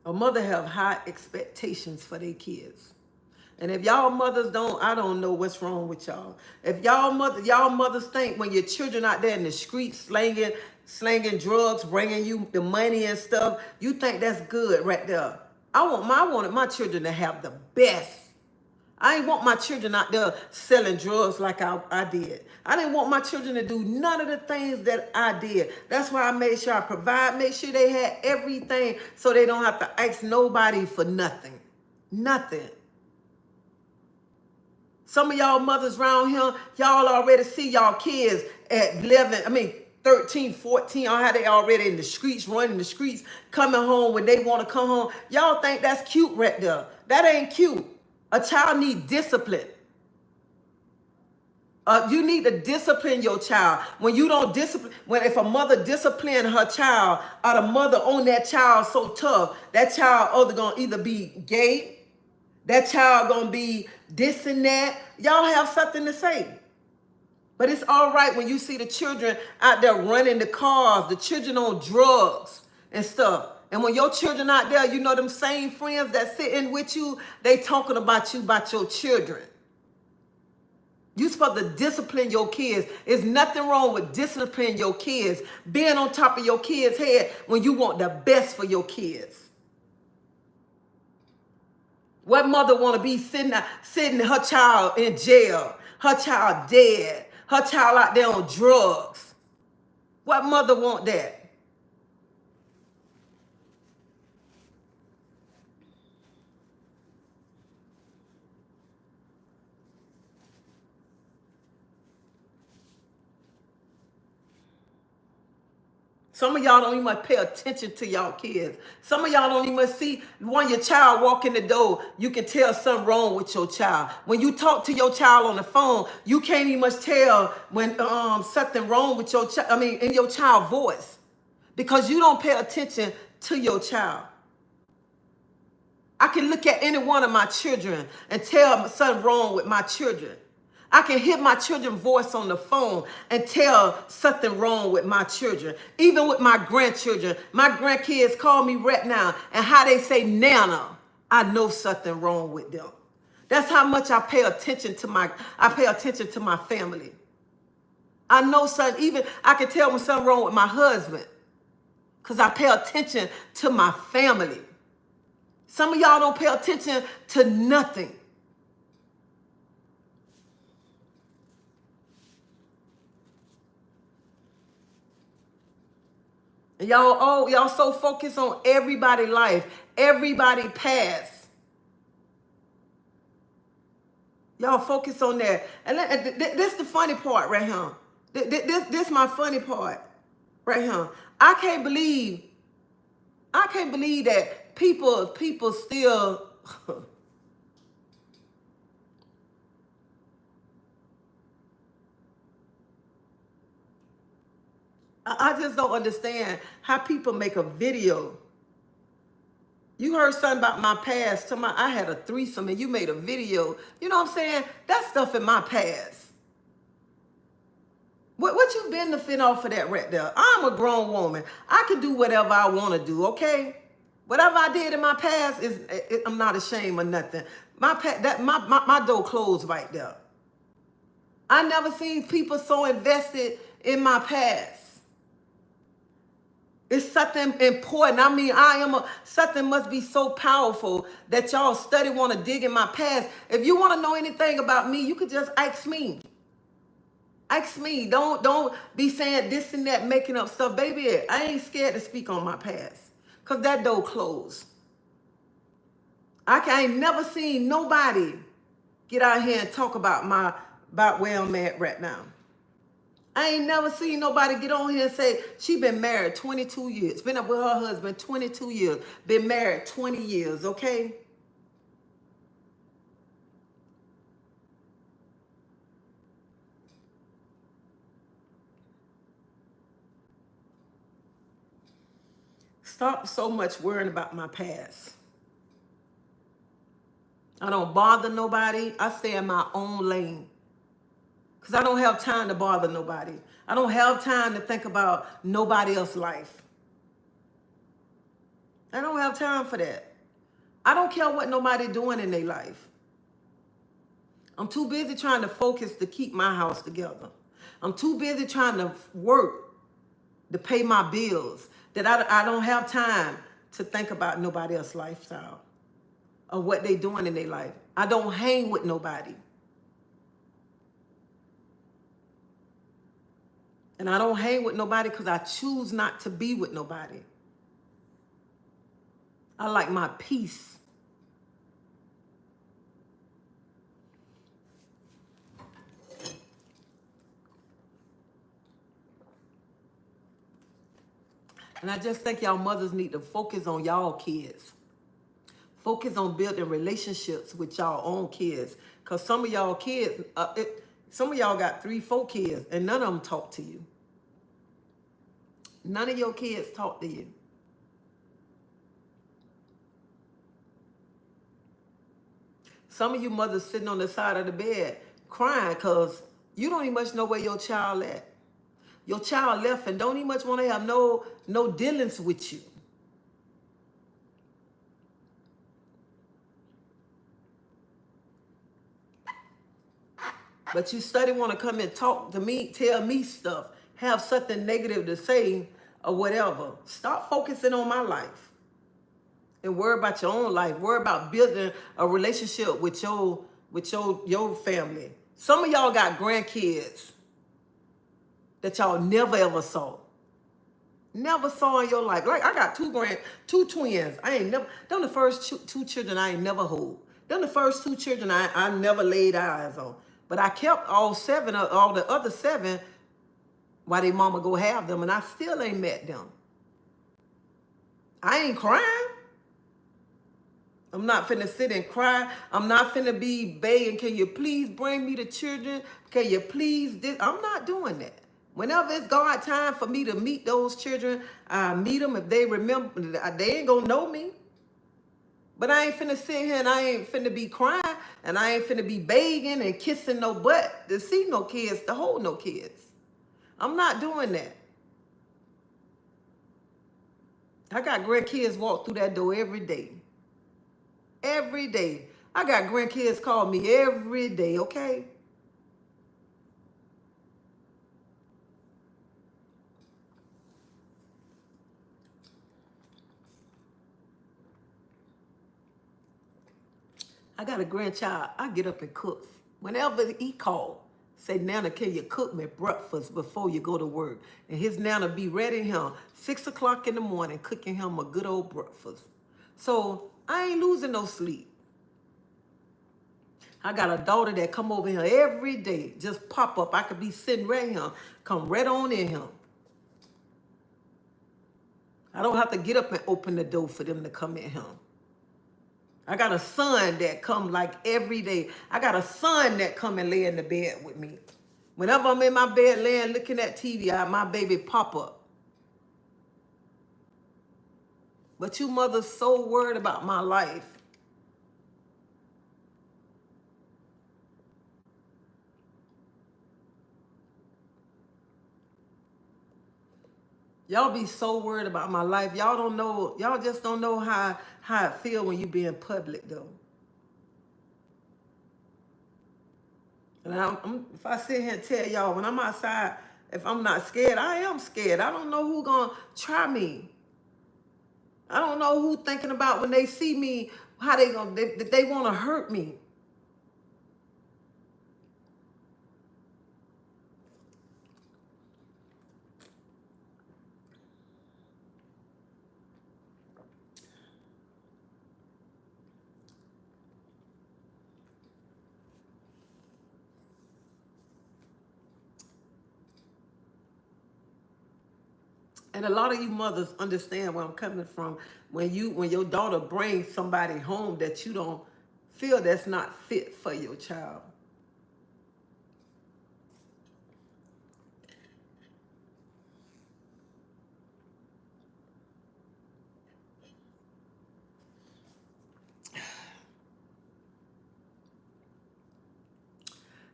A mother have high expectations for their kids. And if y'all mothers don't, I don't know what's wrong with y'all. If y'all mothers think when your children out there in the streets slanging drugs, bringing you the money and stuff, you think that's good right there. I wanted my children to have the best. I ain't want my children out there selling drugs like I did. I didn't want my children to do none of the things that I did. That's why I made sure I make sure they had everything so they don't have to ask nobody for nothing. Nothing. Some of y'all mothers around here, y'all already see y'all kids at 13, 14, or how they already in the streets, running the streets, coming home when they want to come home. Y'all think that's cute right there. That ain't cute. A child needs discipline. You need to discipline your child. When you don't discipline, if a mother discipline her child, or the mother on that child so tough, that child either be gay, that child gonna be this and that. Y'all have something to say. But it's all right when you see the children out there running the cars, the children on drugs and stuff. And when your children out there, you know them same friends that sitting with you, they talking about you, about your children. You supposed to discipline your kids. There's nothing wrong with disciplining your kids, being on top of your kids' head when you want the best for your kids. What mother want to be sitting her child in jail, her child dead, her child out there on drugs? What mother want that? Some of y'all don't even pay attention to y'all kids. Some of y'all don't even see when your child walk in the door, you can tell something wrong with your child. When you talk to your child on the phone, you can't even much tell when something wrong with your child, in your child's voice. Because you don't pay attention to your child. I can look at any one of my children and tell something wrong with my children. I can hear my children's voice on the phone and tell something wrong with my children. Even with my grandchildren. My grandkids call me right now, and how they say Nana, I know something wrong with them. That's how much I pay attention to my family. I know something, even I can tell when something wrong with my husband, because I pay attention to my family. Some of y'all don't pay attention to nothing. And y'all so focused on everybody's life, everybody past. Y'all focus on that. And this the funny part right here. This my funny part right here. I can't believe that people still I just don't understand how people make a video. You heard something about my past. I had a threesome and you made a video. You know what I'm saying? That stuff in my past. What you benefit off of that right there? I'm a grown woman. I can do whatever I want to do, okay? Whatever I did in my past, I'm not ashamed of nothing. My door closed right there. I never seen people so invested in my past. It's something important. Something must be so powerful that y'all want to dig in my past. If you want to know anything about me, you could just ask me. Ask me. Don't be saying this and that, making up stuff. Baby, I ain't scared to speak on my past. Because that door closed. I ain't never seen nobody get out here and talk about where I'm at right now. I ain't never seen nobody get on here and say she been married 22 years. Been up with her husband 22 years. Been married 20 years, okay? Stop so much worrying about my past. I don't bother nobody. I stay in my own lane. Because I don't have time to bother nobody. I don't have time to think about nobody else's life. I don't have time for that. I don't care what nobody doing in their life. I'm too busy trying to focus to keep my house together. I'm too busy trying to work to pay my bills that I don't have time to think about nobody else's lifestyle or what they doing in their life. I don't hang with nobody. And I don't hang with nobody because I choose not to be with nobody. I like my peace. And I just think y'all mothers need to focus on y'all kids. Focus on building relationships with y'all own kids. Because some of y'all kids, some of y'all got 3, 4 kids, and none of them talk to you. None of your kids talk to you. Some of you mothers sitting on the side of the bed crying because you don't even much know where your child at. Your child left and don't even much want to have no dealings with you. But you study want to come and talk to me, tell me stuff, have something negative to say or whatever. Stop focusing on my life and worry about your own life. Worry about building a relationship with your family. Some of y'all got grandkids that y'all never ever saw. Never saw in your life. Like I got two twins. I ain't never, them the first two children I ain't never hold. Them the first 2 children I never laid eyes on. But I kept all the other 7 while they mama go have them, and I still ain't met them. I ain't crying. I'm not finna sit and cry. I'm not finna be begging, can you please bring me the children? Can you please this? I'm not doing that. Whenever it's God time for me to meet those children, I meet them. If they remember, they ain't gonna know me. But I ain't finna sit here and I ain't finna be crying and I ain't finna be begging and kissing no butt to see no kids, to hold no kids. I'm not doing that. I got grandkids walk through that door every day. Every day. I got grandkids call me every day, okay? I got a grandchild. I get up and cook. Whenever he call, say, Nana, can you cook me breakfast before you go to work? And his Nana be ready him 6 o'clock in the morning, cooking him a good old breakfast. So I ain't losing no sleep. I got a daughter that come over here every day, just pop up. I could be sitting right here, come right on in here. I don't have to get up and open the door for them to come in here. I got a son that come like every day. I got a son that come and lay in the bed with me. Whenever I'm in my bed laying looking at TV, my baby pop up. But you mothers so worried about my life. Y'all be so worried about my life. Y'all don't know, y'all just don't know how it feel when you be in public though. And if I sit here and tell y'all, when I'm outside, if I'm not scared, I am scared. I don't know who gonna try me. I don't know who thinking about when they see me, how they want to hurt me. And a lot of you mothers understand where I'm coming from. When your daughter brings somebody home that you don't feel that's not fit for your child.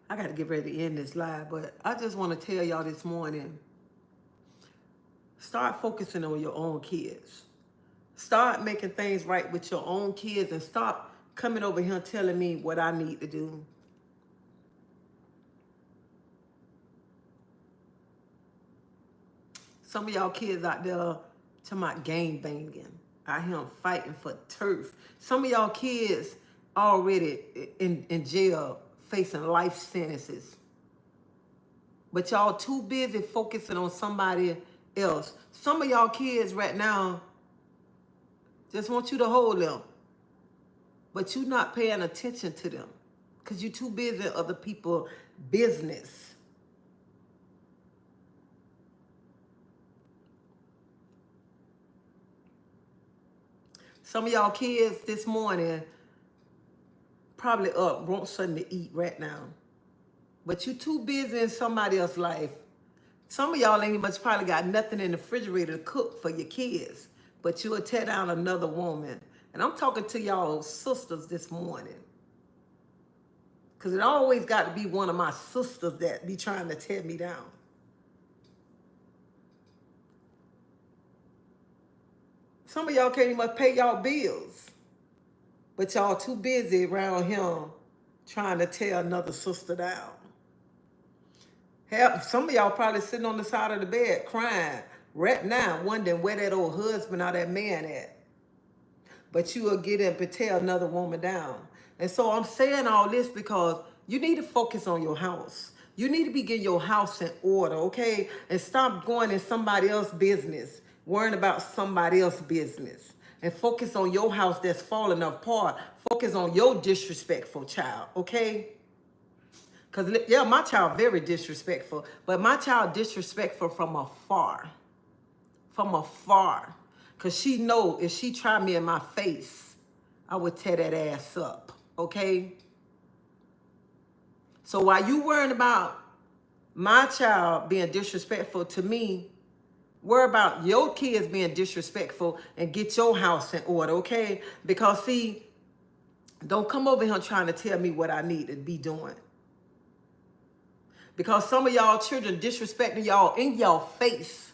I got to get ready to end this live, but I just want to tell y'all this morning, start focusing on your own kids. Start making things right with your own kids and stop coming over here telling me what I need to do. Some of y'all kids out there talking about gang banging. Out here fighting for turf. Some of y'all kids already in jail facing life sentences. But y'all too busy focusing on somebody else. Some of y'all kids right now just want you to hold them. But you're not paying attention to them because you're too busy in other people's business. Some of y'all kids this morning probably up, want something to eat right now. But you too busy in somebody else's life. Some of y'all ain't much probably got nothing in the refrigerator to cook for your kids. But you'll tear down another woman. And I'm talking to y'all sisters this morning. Because it always got to be one of my sisters that be trying to tear me down. Some of y'all can't even pay y'all bills. But y'all too busy around him trying to tear another sister down. Hell, some of y'all probably sitting on the side of the bed crying right now, wondering where that old husband or that man at. But you will get up and tear another woman down. And so I'm saying all this because you need to focus on your house. You need to be getting your house in order, okay? And stop going in somebody else's business, worrying about somebody else's business. And focus on your house that's falling apart. Focus on your disrespectful child, okay? Because, yeah, my child very disrespectful. But my child disrespectful from afar. From afar. Because she know if she try me in my face, I would tear that ass up, okay? So while you worrying about my child being disrespectful to me, worry about your kids being disrespectful and get your house in order, okay? Because, see, don't come over here trying to tell me what I need to be doing. Because some of y'all children disrespecting y'all in your face.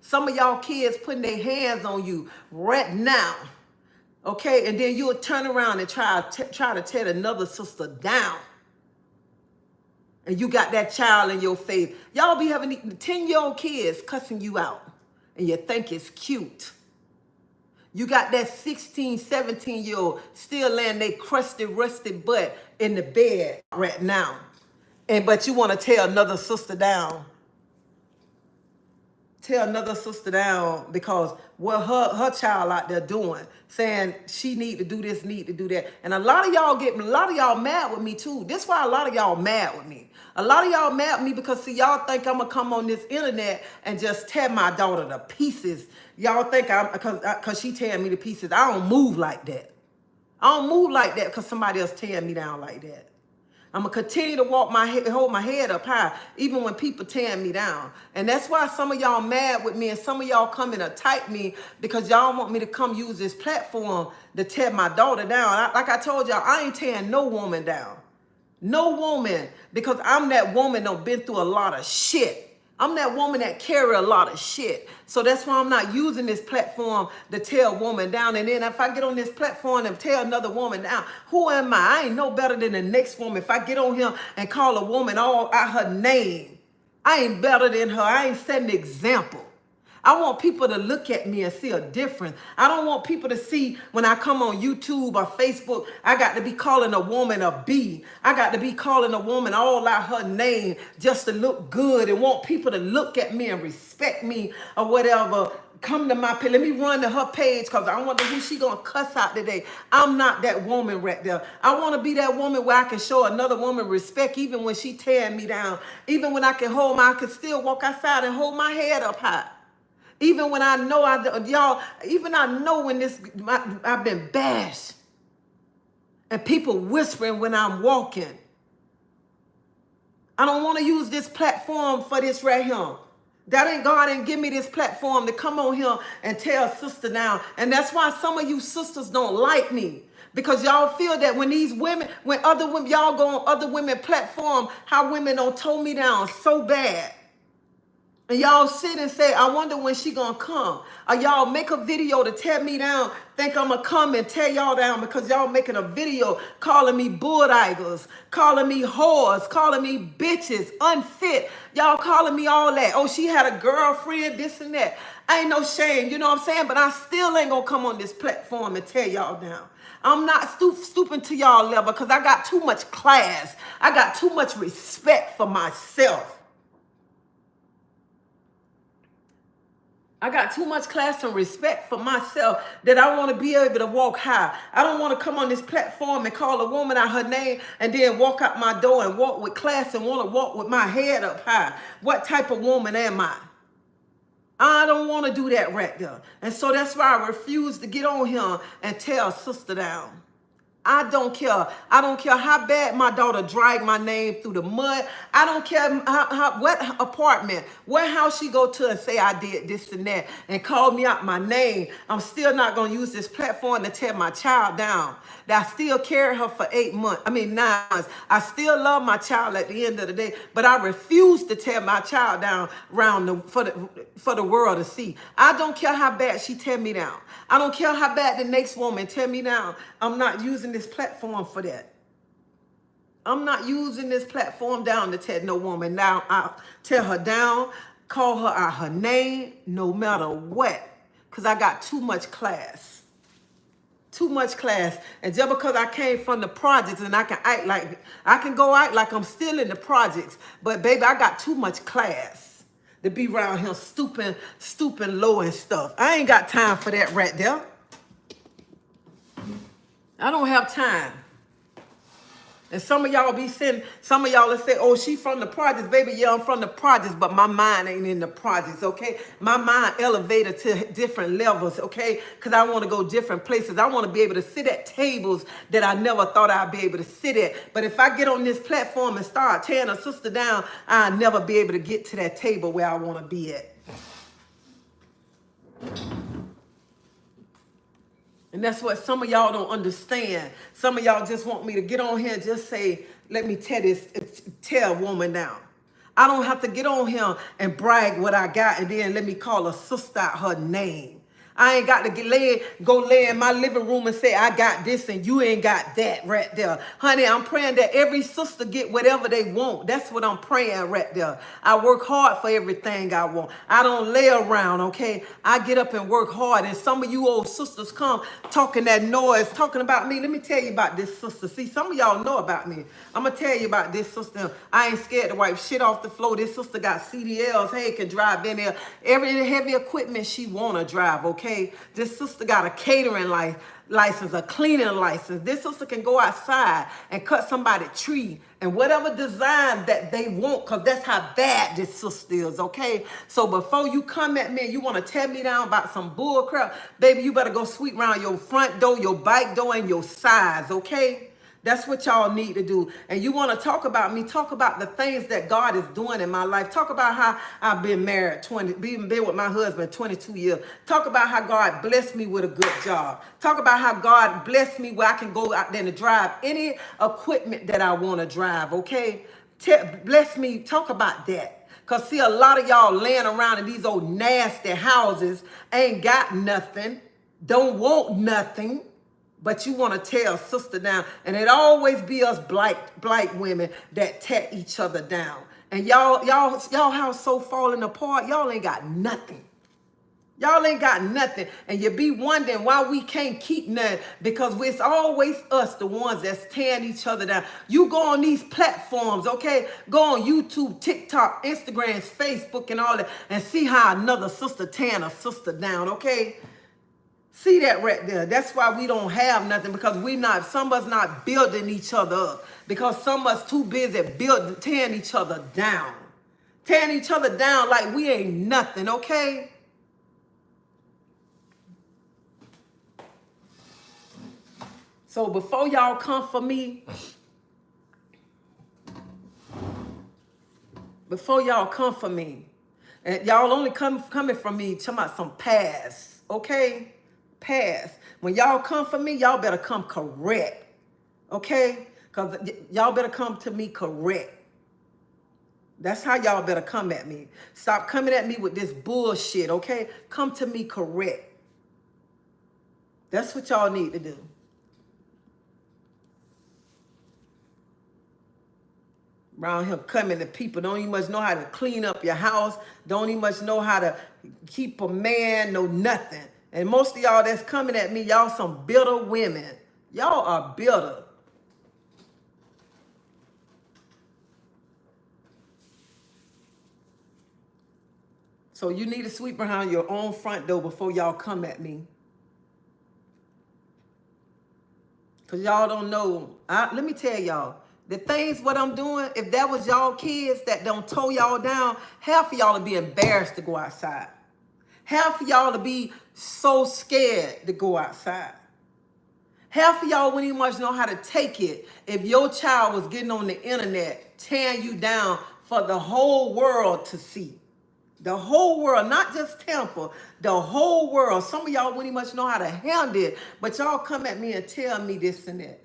Some of y'all kids putting their hands on you right now. Okay, and then you'll turn around and try to tear another sister down. And you got that child in your face. Y'all be having 10-year-old kids cussing you out. And you think it's cute. You got that 16, 17-year-old still laying their crusty, rusty butt in the bed right now. But you want to tear another sister down. Tear another sister down because what her child out there doing, saying she need to do this, need to do that. And a lot of y'all mad with me too. This why a lot of y'all mad with me. A lot of y'all mad with me because, see, y'all think I'm gonna come on this internet and just tear my daughter to pieces. Y'all think because she tearing me to pieces. I don't move like that. I don't move like that because somebody else tearing me down like that. I'm going to continue to hold my head up high, even when people tearing me down. And that's why some of y'all mad with me and some of y'all come in to type me because y'all want me to come use this platform to tear my daughter down. Like I told y'all, I ain't tearing no woman down. No woman, because I'm that woman that been through a lot of shit. I'm that woman that carry a lot of shit. So that's why I'm not using this platform to tear a woman down. And then if I get on this platform and tear another woman down, who am I? I ain't no better than the next woman. If I get on here and call a woman all out her name, I ain't better than her. I ain't setting an example. I want people to look at me and see a difference. I don't want people to see when I come on YouTube or Facebook, I got to be calling a woman a B. I got to be calling a woman all out her name just to look good and want people to look at me and respect me or whatever. Come to my page. Let me run to her page because I wonder who she going to cuss out today. I'm not that woman right there. I want to be that woman where I can show another woman respect even when she tearing me down. Even when I can still walk outside and hold my head up high. Even when I know when I've been bashed and people whispering when I'm walking. I don't want to use this platform for this right here. God didn't give me this platform to come on here and tell sister now. And that's why some of you sisters don't like me. Because y'all feel that when these women, when other women, y'all go on other women platform, how women don't toe me down so bad. And y'all sit and say, I wonder when she gonna come. Or y'all make a video to tear me down, think I'm gonna come and tear y'all down because y'all making a video calling me bulldaggers, calling me whores, calling me bitches, unfit. Y'all calling me all that. Oh, she had a girlfriend, this and that. I ain't no shame, you know what I'm saying? But I still ain't gonna come on this platform and tear y'all down. I'm not stooping to y'all level because I got too much class. I got too much respect for myself. I got too much class and respect for myself that I want to be able to walk high. I don't want to come on this platform and call a woman out her name and then walk out my door and walk with class and want to walk with my head up high. What type of woman am I? I don't want to do that right there. And so that's why I refuse to get on here and tear a sister down. I don't care. I don't care how bad my daughter dragged my name through the mud. I don't care what apartment, what house she go to and say I did this and that and call me out my name. I'm still not going to use this platform to tear my child down. That I still carried her for 9 months. I still love my child at the end of the day, but I refuse to tear my child down for the world to see. I don't care how bad she tear me down. I don't care how bad the next woman tear me down. I'm not using this platform for that. I'm not using this platform down to tear no woman down. I'll tear her down, call her out her name, no matter what. Because I got too much class. Too much class. And just because I came from the projects and I can go act like I'm still in the projects. But baby, I got too much class to be around here stooping low and stuff. I ain't got time for that right there. I don't have time. And some of y'all will say, oh, she from the projects. Baby, yeah, I'm from the projects, but my mind ain't in the projects, okay? My mind elevated to different levels, okay? Because I want to go different places. I want to be able to sit at tables that I never thought I'd be able to sit at. But if I get on this platform and start tearing a sister down, I'll never be able to get to that table where I want to be at. And that's what some of y'all don't understand. Some of y'all just want me to get on here and just say, let me tear a woman down. I don't have to get on here and brag what I got and then let me call a sister out her name. I ain't got to go lay in my living room and say, I got this and you ain't got that right there. Honey, I'm praying that every sister get whatever they want. That's what I'm praying right there. I work hard for everything I want. I don't lay around, okay? I get up and work hard. And some of you old sisters come talking that noise, talking about me. Let me tell you about this sister. See, some of y'all know about me. I'm going to tell you about this sister. I ain't scared to wipe shit off the floor. This sister got CDLs. Hey, can drive in there. Every heavy equipment she want to drive, okay? This sister got a catering license, a cleaning license. This sister can go outside and cut somebody's tree and whatever design that they want, because that's how bad this sister is, okay? So before you come at me and you want to tear me down about some bull crap, baby, you better go sweep around your front door, your back door, and your sides, okay? That's what y'all need to do. And you want to talk about me, talk about the things that God is doing in my life. Talk about how I've been married, been with my husband 22 years. Talk about how God blessed me with a good job. Talk about how God blessed me where I can go out there and drive any equipment that I want to drive, okay? Bless me, talk about that. Because see, a lot of y'all laying around in these old nasty houses, ain't got nothing, don't want nothing. But you want to tear a sister down. And it always be us black women that tear each other down. And y'all house so falling apart, y'all ain't got nothing. Y'all ain't got nothing. And you be wondering why we can't keep nothing. Because it's always us, the ones that's tearing each other down. You go on these platforms, okay? Go on YouTube, TikTok, Instagram, Facebook, and all that. And see how another sister tearing a sister down, okay? See that right there. That's why we don't have nothing, because some of us not building each other up, because some of us too busy tearing each other down. Tearing each other down like we ain't nothing, okay? So before y'all come for me, and y'all only coming from me talking about some past, okay? Pass. When y'all come for me, y'all better come correct. Okay? Because y'all better come to me correct. That's how y'all better come at me. Stop coming at me with this bullshit, okay? Come to me correct. That's what y'all need to do. Around here coming to people, don't even much know how to clean up your house, don't even much know how to keep a man, no nothing. And most of y'all that's coming at me, y'all some bitter women. Y'all are bitter. So you need to sweep around your own front door before y'all come at me. Because y'all don't know. Let me tell y'all, the things what I'm doing, if that was y'all kids that don't tow y'all down, half of y'all would be embarrassed to go outside. Half of y'all to be so scared to go outside. Half of y'all wouldn't even much know how to take it if your child was getting on the internet, tearing you down for the whole world to see. The whole world, not just Tampa, the whole world. Some of y'all wouldn't even much know how to handle it, but y'all come at me and tell me this and that.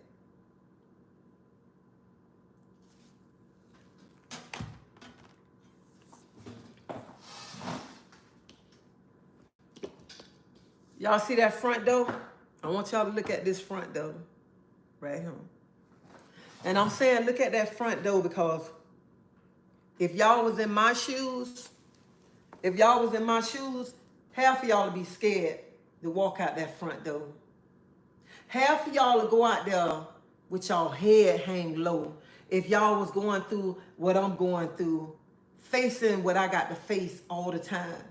Y'all see that front door? I want y'all to look at this front door right here. And I'm saying look at that front door because if y'all was in my shoes, half of y'all would be scared to walk out that front door. Half of y'all will go out there with y'all head hang low. If y'all was going through what I'm going through, facing what I got to face all the time,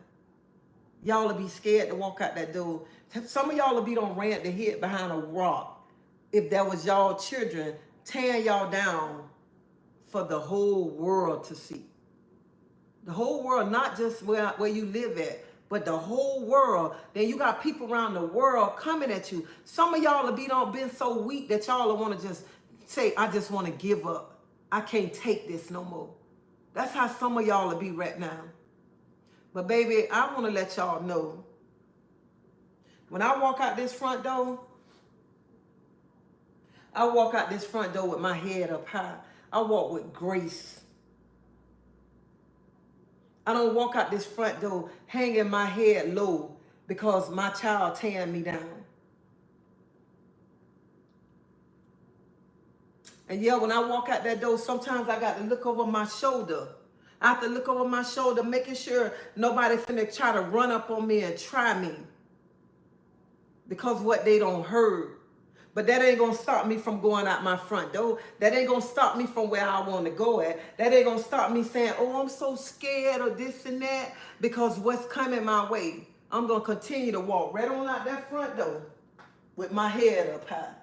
y'all will be scared to walk out that door. Some of y'all will be on rant to hit behind a rock if that was y'all children tearing y'all down for the whole world to see. The whole world, not just where you live at, but the whole world. Then you got people around the world coming at you. Some of y'all have been so weak that y'all will want to just say, I just want to give up. I can't take this no more. That's how some of y'all will be right now. But baby, I want to let y'all know, when I walk out this front door, I walk out this front door with my head up high. I walk with grace. I don't walk out this front door hanging my head low because my child tearing me down. And yeah, when I walk out that door, sometimes I got to look over my shoulder. I have to look over my shoulder, making sure nobody finna try to run up on me and try me because what they don't heard. But that ain't gonna stop me from going out my front door. That ain't gonna stop me from where I want to go at. That ain't gonna stop me saying, oh, I'm so scared of this and that, because what's coming my way, I'm gonna continue to walk right on out that front door with my head up high.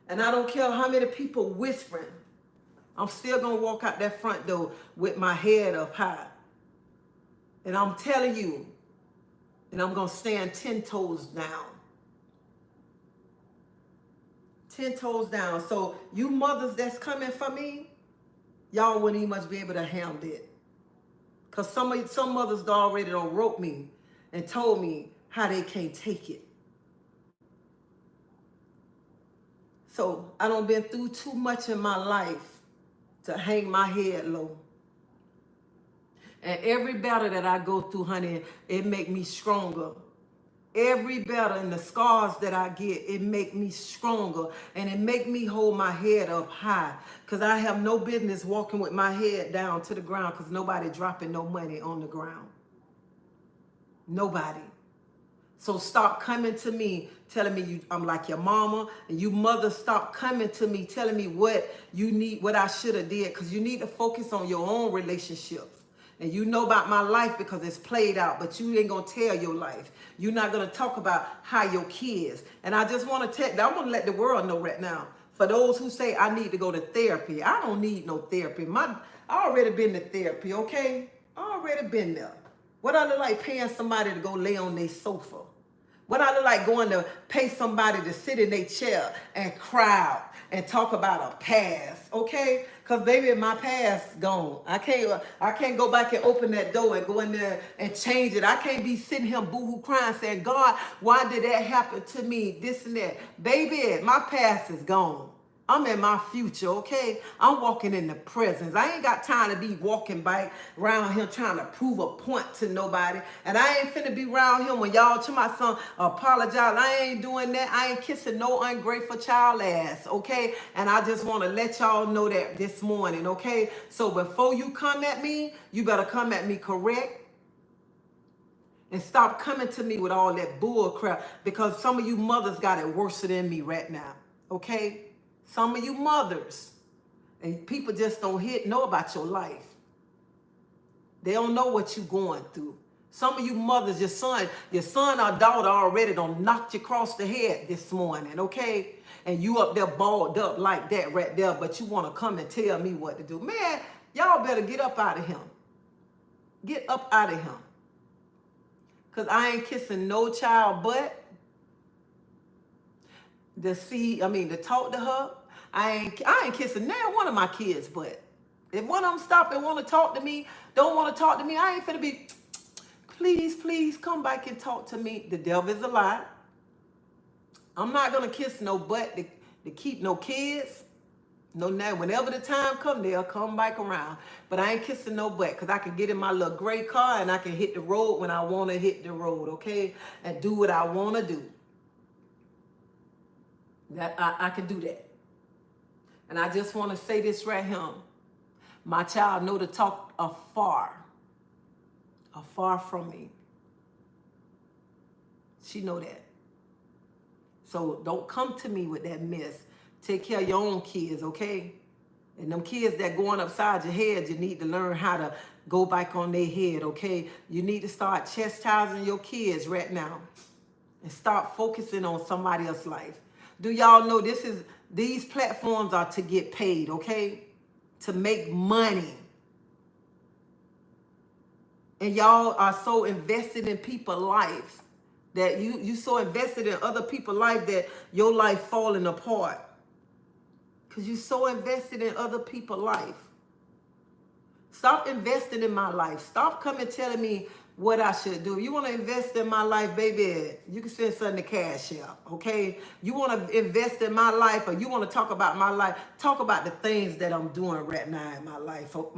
And I don't care how many people whispering, I'm still gonna walk out that front door with my head up high. And I'm telling you, and I'm gonna stand 10 toes down. 10 toes down. So you mothers that's coming for me, y'all wouldn't even much be able to handle it. Because some mothers already done wrote me and told me how they can't take it. So I done been through too much in my life to hang my head low. And every battle that I go through, honey, it make me stronger. Every battle and the scars that I get, it make me stronger, and it make me hold my head up high, because I have no business walking with my head down to the ground, because nobody dropping no money on the ground. Nobody. So stop coming to me telling me I'm like your mama, and you mothers stop coming to me telling me what you need, what I should have did, because you need to focus on your own relationships. And you know about my life because it's played out, but you ain't gonna tell your life. You're not gonna talk about how your kids. And I just want to I want to let the world know right now. For those who say I need to go to therapy, I don't need no therapy. I already been to therapy, okay? I already been there. What I look like paying somebody to go lay on their sofa? What I look like going to pay somebody to sit in their chair and cry out and talk about a past, okay? Because baby, my past gone. I can't go back and open that door and go in there and change it. I can't be sitting here boohoo crying saying, God, why did that happen to me? This and that. Baby, my past is gone. I'm in my future, okay? I'm walking in the presence. I ain't got time to be walking back around here trying to prove a point to nobody. And I ain't finna be around here when y'all to my son apologize. I ain't doing that. I ain't kissing no ungrateful child ass, okay? And I just want to let y'all know that this morning, okay? So before you come at me, you better come at me correct. And stop coming to me with all that bull crap, because some of you mothers got it worse than me right now, okay? Some of you mothers, and people just don't know about your life. They don't know what you're going through. Some of you mothers, your son or daughter already done knocked you across the head this morning, okay? And you up there balled up like that right there, but you want to come and tell me what to do. Man, y'all better get up out of him. Get up out of him. Because I ain't kissing no child butt. To talk to her. I ain't kissing now one of my kids' butt. If one of them stop and want to talk to me, don't want to talk to me, I ain't finna be, please come back and talk to me. The devil is a lie. I'm not gonna kiss no butt to keep no kids. No, now whenever the time come, they'll come back around. But I ain't kissing no butt, because I can get in my little gray car and I can hit the road when I want to hit the road, okay? And do what I want to do. That I can do that. And I just want to say this right here. My child know to talk afar from me. She know that. So don't come to me with that mess. Take care of your own kids, okay? And them kids that going upside your head, you need to learn how to go back on their head, okay? You need to start chastising your kids right now and start focusing on somebody else's life. Do y'all know these platforms are to get paid, okay? To make money. And y'all are so invested in people's lives that you so invested in other people's life that your life falling apart. Because you so invested in other people's life. Stop investing in my life. Stop coming telling me what I should do. If you want to invest in my life, baby, you can send something to Cash App, okay? You want to invest in my life, or you want to talk about my life, talk about the things that I'm doing right now in my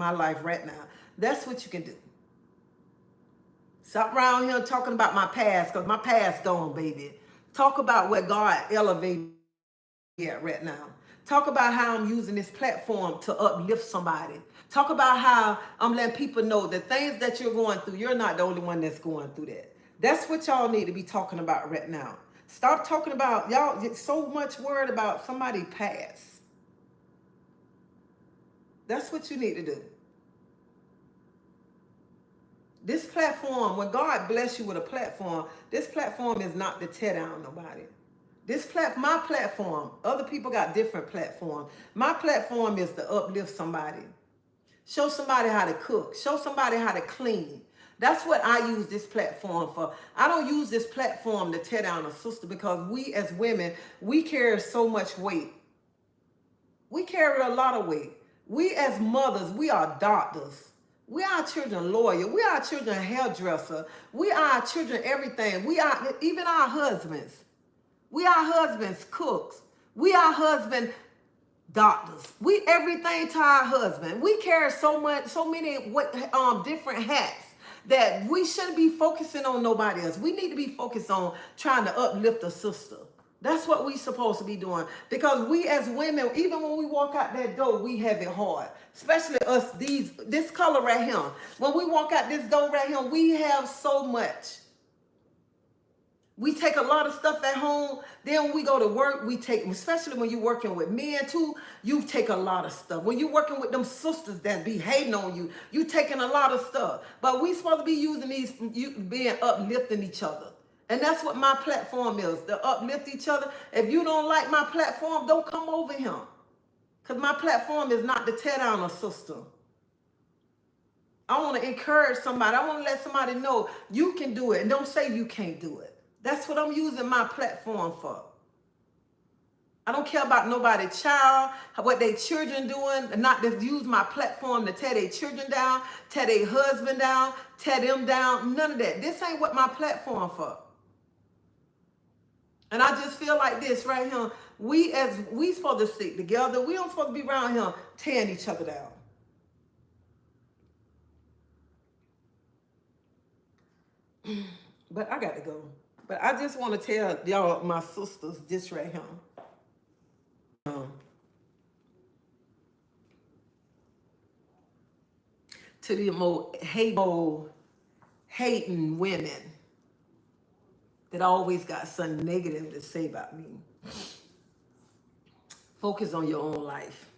life right now. That's what you can do. Stop around here talking about my past, because my past gone, baby. Talk about what God elevated at right now. Talk about how I'm using this platform to uplift somebody. Talk about how I'm letting people know the things that you're going through, you're not the only one that's going through that. That's what y'all need to be talking about right now. Stop talking about, y'all get so much worried about somebody past. That's what you need to do. This platform, when God bless you with a platform, this platform is not to tear down nobody. My platform, other people got different platforms. My platform is to uplift somebody. Show somebody how to cook. Show somebody how to clean. That's what I use this platform for. I don't use this platform to tear down a sister, because we as women, we carry so much weight. We carry a lot of weight. We as mothers, we are doctors. We are our children lawyer. We are our children hairdresser. We are our children everything. We are even our husbands. We are husbands cooks. We are husband doctors. We everything to our husband. We carry so many different hats that we shouldn't be focusing on nobody else. We need to be focused on trying to uplift a sister. That's what we supposed to be doing. Because we as women, even when we walk out that door, we have it hard. Especially us, this color right here. When we walk out this door right here, we have so much. We take a lot of stuff at home. Then when we go to work, we take, especially when you're working with men too, you take a lot of stuff. When you're working with them sisters that be hating on you, you taking a lot of stuff. But we supposed to be using being uplifting each other. And that's what my platform is, to uplift each other. If you don't like my platform, don't come over here. Because my platform is not to tear down a sister. I want to encourage somebody. I want to let somebody know you can do it. And don't say you can't do it. That's what I'm using my platform for. I don't care about nobody's child, what their children doing, and not to use my platform to tear their children down, tear their husband down, tear them down, none of that. This ain't what my platform for. And I just feel like this right here, we supposed to stick together. We don't supposed to be around here tearing each other down. But I got to go. But I just want to tell y'all, my sisters, this right here. To the more hating women that always got something negative to say about me. Focus on your own life.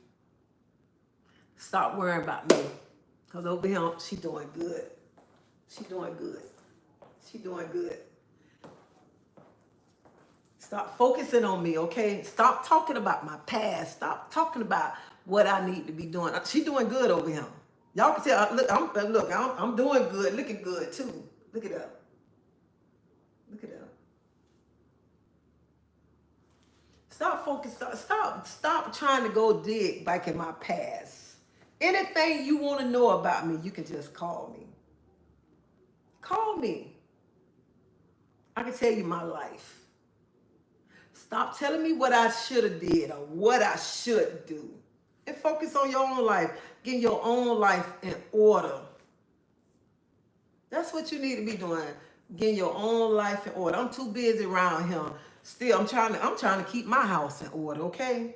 Stop worrying about me. Because over here, she doing good. She doing good. She doing good. Stop focusing on me, okay? Stop talking about my past. Stop talking about what I need to be doing. She doing good over here. Y'all can tell. I'm doing good, looking good too. Look it up. Look it up. Stop focusing. Stop trying to go dig back in my past. Anything you want to know about me, you can just call me. Call me. I can tell you my life. Stop telling me what I should have did or what I should do. And focus on your own life. Get your own life in order. That's what you need to be doing. Getting your own life in order. I'm too busy around here. Still, I'm trying to keep my house in order, okay?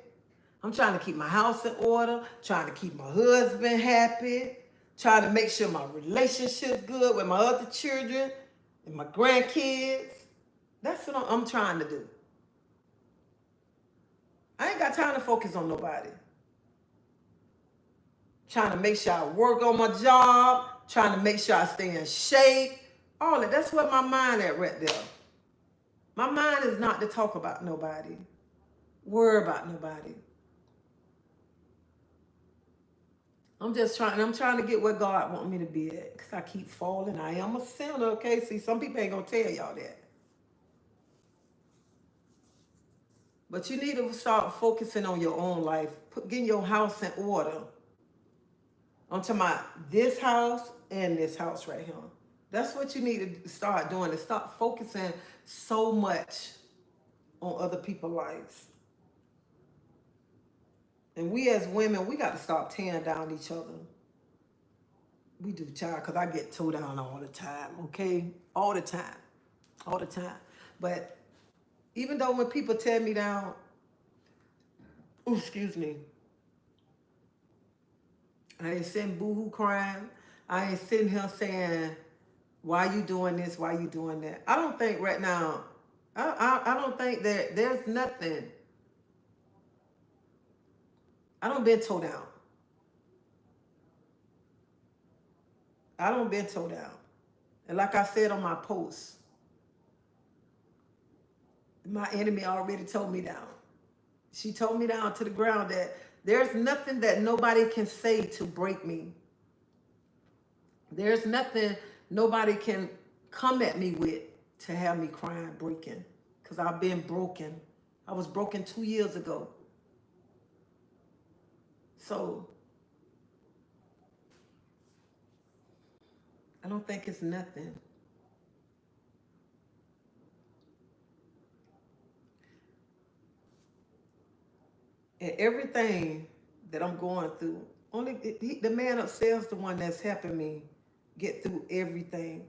I'm trying to keep my house in order, trying to keep my husband happy, trying to make sure my relationship's good with my other children and my grandkids. That's what I'm trying to do. I ain't got time to focus on nobody. Trying to make sure I work on my job, trying to make sure I stay in shape. All that. That's where my mind at right there. My mind is not to talk about nobody. Worry about nobody. I'm trying to get where God wants me to be at. Because I keep falling. I am a sinner, okay? See, some people ain't going to tell y'all that. But you need to start focusing on your own life. Getting your house in order. I'm talking about this house and this house right here. That's what you need to start doing, is stop focusing so much on other people's lives. And we as women, we got to stop tearing down each other. We do, child, because I get tore down all the time, okay? All the time. All the time. But even though when people tear me down, excuse me, I ain't sitting boohoo crying. I ain't sitting here saying, why you doing this? Why you doing that? I don't think right now, I don't think that there's nothing. I don't been tore down. I don't been tore down. And like I said on my post, my enemy already told me down. She told me down to the ground that there's nothing that nobody can say to break me. There's nothing nobody can come at me with to have me crying, breaking. Because I've been broken. I was broken 2 years ago. So, I don't think it's nothing. And everything that I'm going through, only the man upstairs, the one that's helping me get through everything.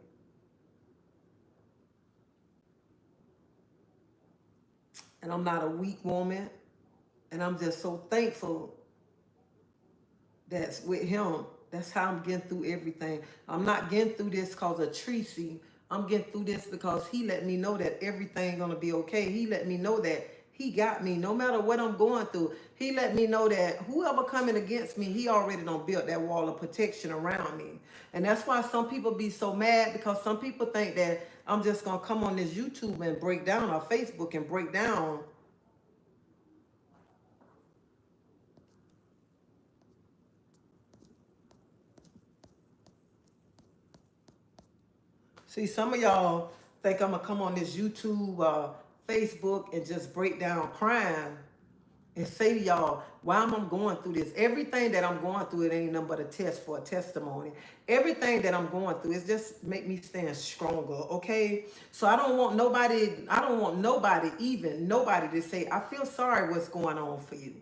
And I'm not a weak woman. And I'm just so thankful that's with him. That's how I'm getting through everything. I'm not getting through this because of treasie. I'm getting through this because he let me know that everything's going to be okay. He let me know that he got me no matter what I'm going through. He let me know that whoever coming against me, he already done built that wall of protection around me. And that's why some people be so mad, because some people think that I'm just going to come on this YouTube and break down, or Facebook and break down. See, some of y'all think I'm going to come on this YouTube, Facebook, and just break down crime. and say to y'all, why am I going through this? Everything that I'm going through, it ain't nothing but a test for a testimony. Everything that I'm going through is just make me stand stronger, okay? So I don't want nobody, even nobody to say, I feel sorry what's going on for you.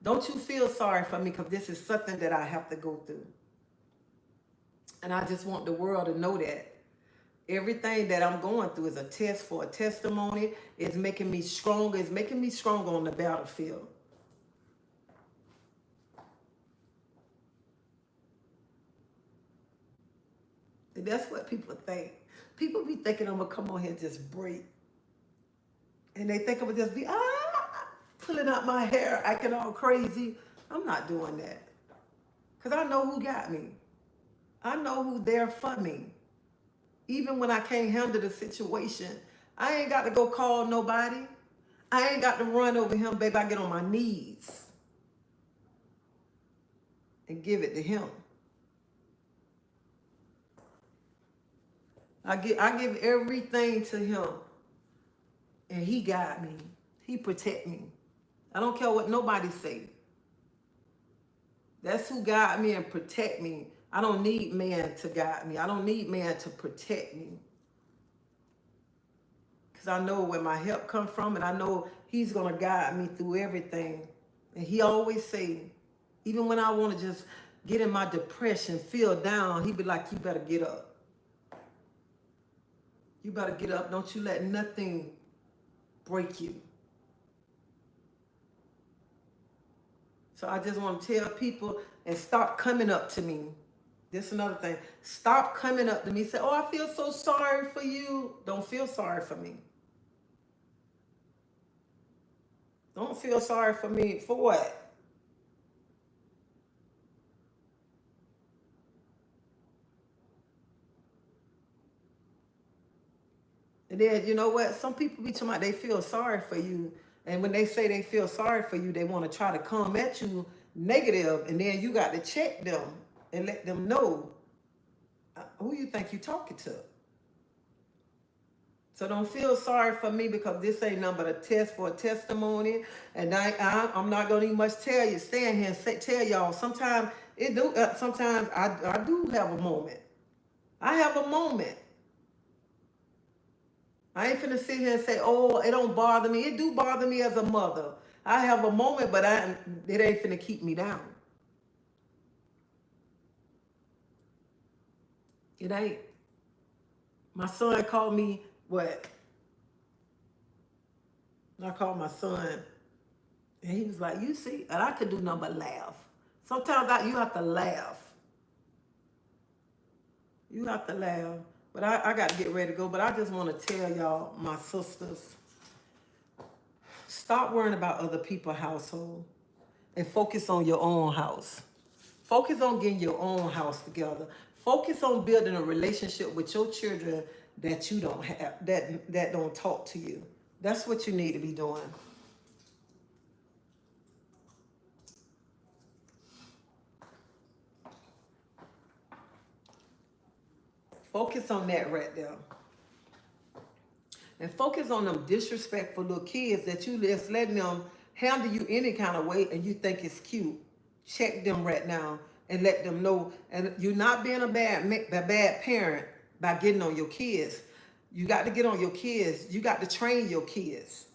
Don't you feel sorry for me, because this is something that I have to go through. And I just want the world to know that. Everything that I'm going through is a test for a testimony. It's making me stronger. It's making me stronger on the battlefield. And that's what people think. People be thinking I'm going to come on here and just break. And they think I'm going to just be, pulling out my hair, acting all crazy. I'm not doing that. Because I know who got me. I know who's there for me. Even when I can't handle the situation, I ain't got to go call nobody. I ain't got to run over him, baby. I get on my knees and give it to him. I give everything to him, and he guide me. He protect me. I don't care what nobody say. That's who guide me and protect me. I don't need man to guide me. I don't need man to protect me. Because I know where my help comes from, and I know he's going to guide me through everything. And he always say, even when I want to just get in my depression, feel down, he be like, you better get up. You better get up. Don't you let nothing break you. So I just want to tell people, and stop coming up to me. This is another thing. Stop coming up to me. Say, oh, I feel so sorry for you. Don't feel sorry for me. Don't feel sorry for me. For what? And then, you know what? Some people be talking about they feel sorry for you. And when they say they feel sorry for you, they want to try to come at you negative. And then you got to check them and let them know who you think you talking to. So don't feel sorry for me, because this ain't nothing but a test for a testimony. And I'm not going to even much tell you. Stand here and tell y'all. Sometimes sometimes I do have a moment. I have a moment. I ain't finna sit here and say, oh, it don't bother me. It do bother me as a mother. I have a moment, but it ain't finna keep me down. It ain't. My son called me, what? I called my son, and he was like, you see, and I could do nothing but laugh. Sometimes you have to laugh. You have to laugh. But I got to get ready to go. But I just want to tell y'all, my sisters, stop worrying about other people's household and focus on your own house. Focus on getting your own house together. Focus on building a relationship with your children that you don't have, that don't talk to you. That's what you need to be doing. Focus on that right there. And focus on them disrespectful little kids that you just letting them handle you any kind of way and you think it's cute. Check them right now and let them know. And you're not being a bad parent by getting on your kids. You got to get on your kids. You got to train your kids.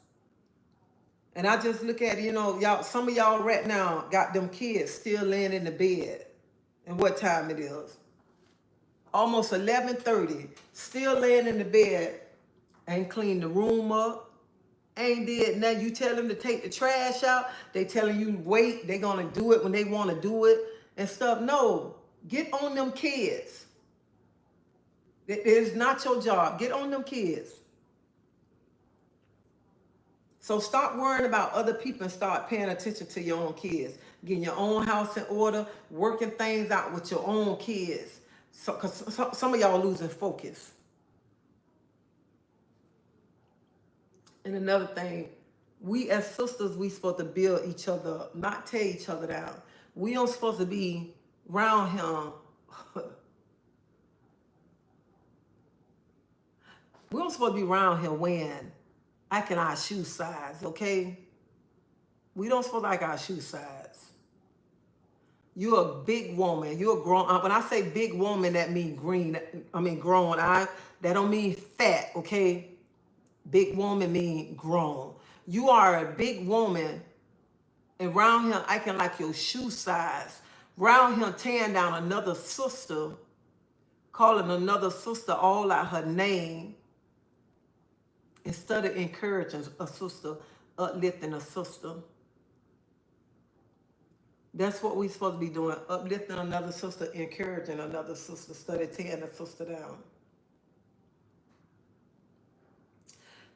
And I just look at, y'all, some of y'all right now got them kids still laying in the bed. And what time it is? Almost 11:30. Still laying in the bed. Ain't cleaned the room up. Ain't did nothing. You tell them to take the trash out. They telling you wait. They gonna do it when they want to do it and stuff. No. Get on them kids. It is not your job. Get on them kids. So stop worrying about other people and start paying attention to your own kids. Getting your own house in order. Working things out with your own kids. So, because some of y'all losing focus. And another thing, we as sisters, we supposed to build each other up, not tear each other down. We don't supposed to be around him. We don't supposed to be around here wearing, acting our shoe size, okay? We don't supposed to like our shoe size. You're a big woman. You're a grown. When I say big woman, that means green. I mean grown. That don't mean fat. Okay, big woman mean grown. You are a big woman, and around here acting like your shoe size. Round here tearing down another sister, calling another sister all out her name, instead of encouraging a sister, uplifting a sister. That's what we're supposed to be doing, uplifting another sister, encouraging another sister, instead of tearing a sister down.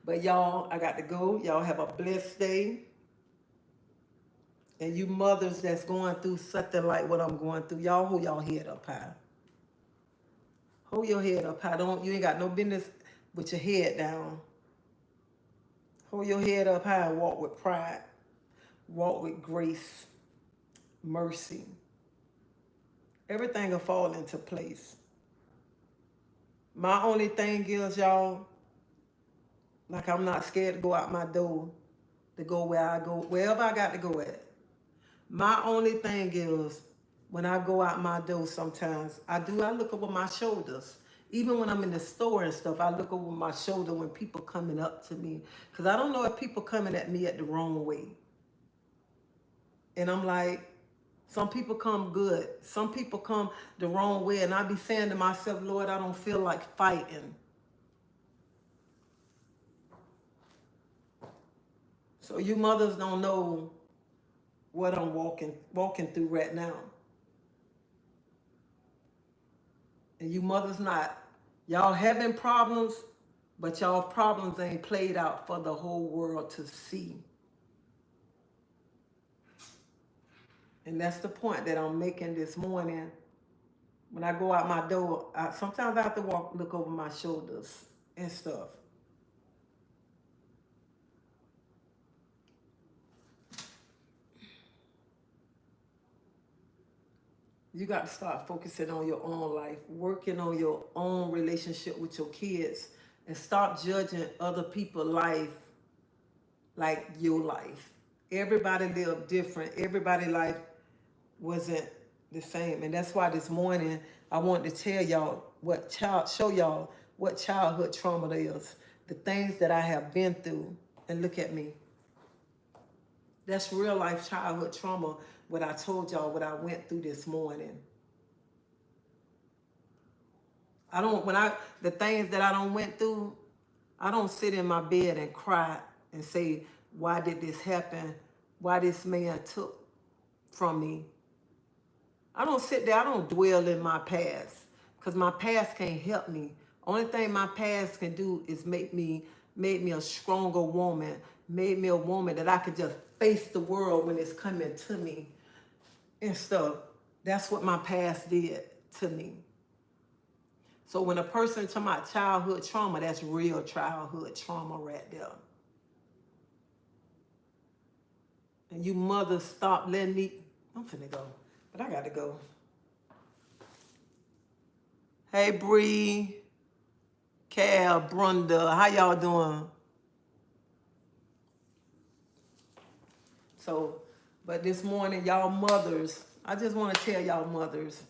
But y'all, I got to go. Y'all have a blessed day. And you mothers that's going through something like what I'm going through, y'all hold y'all head up high. Hold your head up high. You ain't got no business with your head down. Hold your head up high and walk with pride. Walk with grace, mercy. Everything will fall into place. My only thing is, y'all, like I'm not scared to go out my door, to go where I go, wherever I got to go at. My only thing is, when I go out my door sometimes, I look over my shoulders. Even when I'm in the store and stuff, I look over my shoulder when people coming up to me. Because I don't know if people coming at me at the wrong way. And I'm like, some people come good. Some people come the wrong way. And I be saying to myself, Lord, I don't feel like fighting. So you mothers don't know what I'm walking through right now. And you mothers not. Y'all having problems, but y'all problems ain't played out for the whole world to see. And that's the point that I'm making this morning. When I go out my door, sometimes I have to look over my shoulders and stuff. You got to start focusing on your own life, working on your own relationship with your kids, and stop judging other people's life like your life. Everybody lived different. Everybody's life wasn't the same. And that's why this morning I wanted to tell y'all show y'all what childhood trauma is, the things that I have been through. And look at me. That's real life childhood trauma, what I told y'all, what I went through this morning. The things that I don't went through, I don't sit in my bed and cry and say, why did this happen? Why this man took from me? I don't sit there, I don't dwell in my past, because my past can't help me. Only thing my past can do is make me a stronger woman, made me a woman that I could just face the world when it's coming to me and stuff. That's what my past did to me. So when a person talking about childhood trauma, that's real childhood trauma right there. And you mothers, stop letting me, I'm finna go, but I gotta go. Hey Bree, Cal, Brunda, how y'all doing? So, but this morning, y'all mothers, I just want to tell y'all mothers,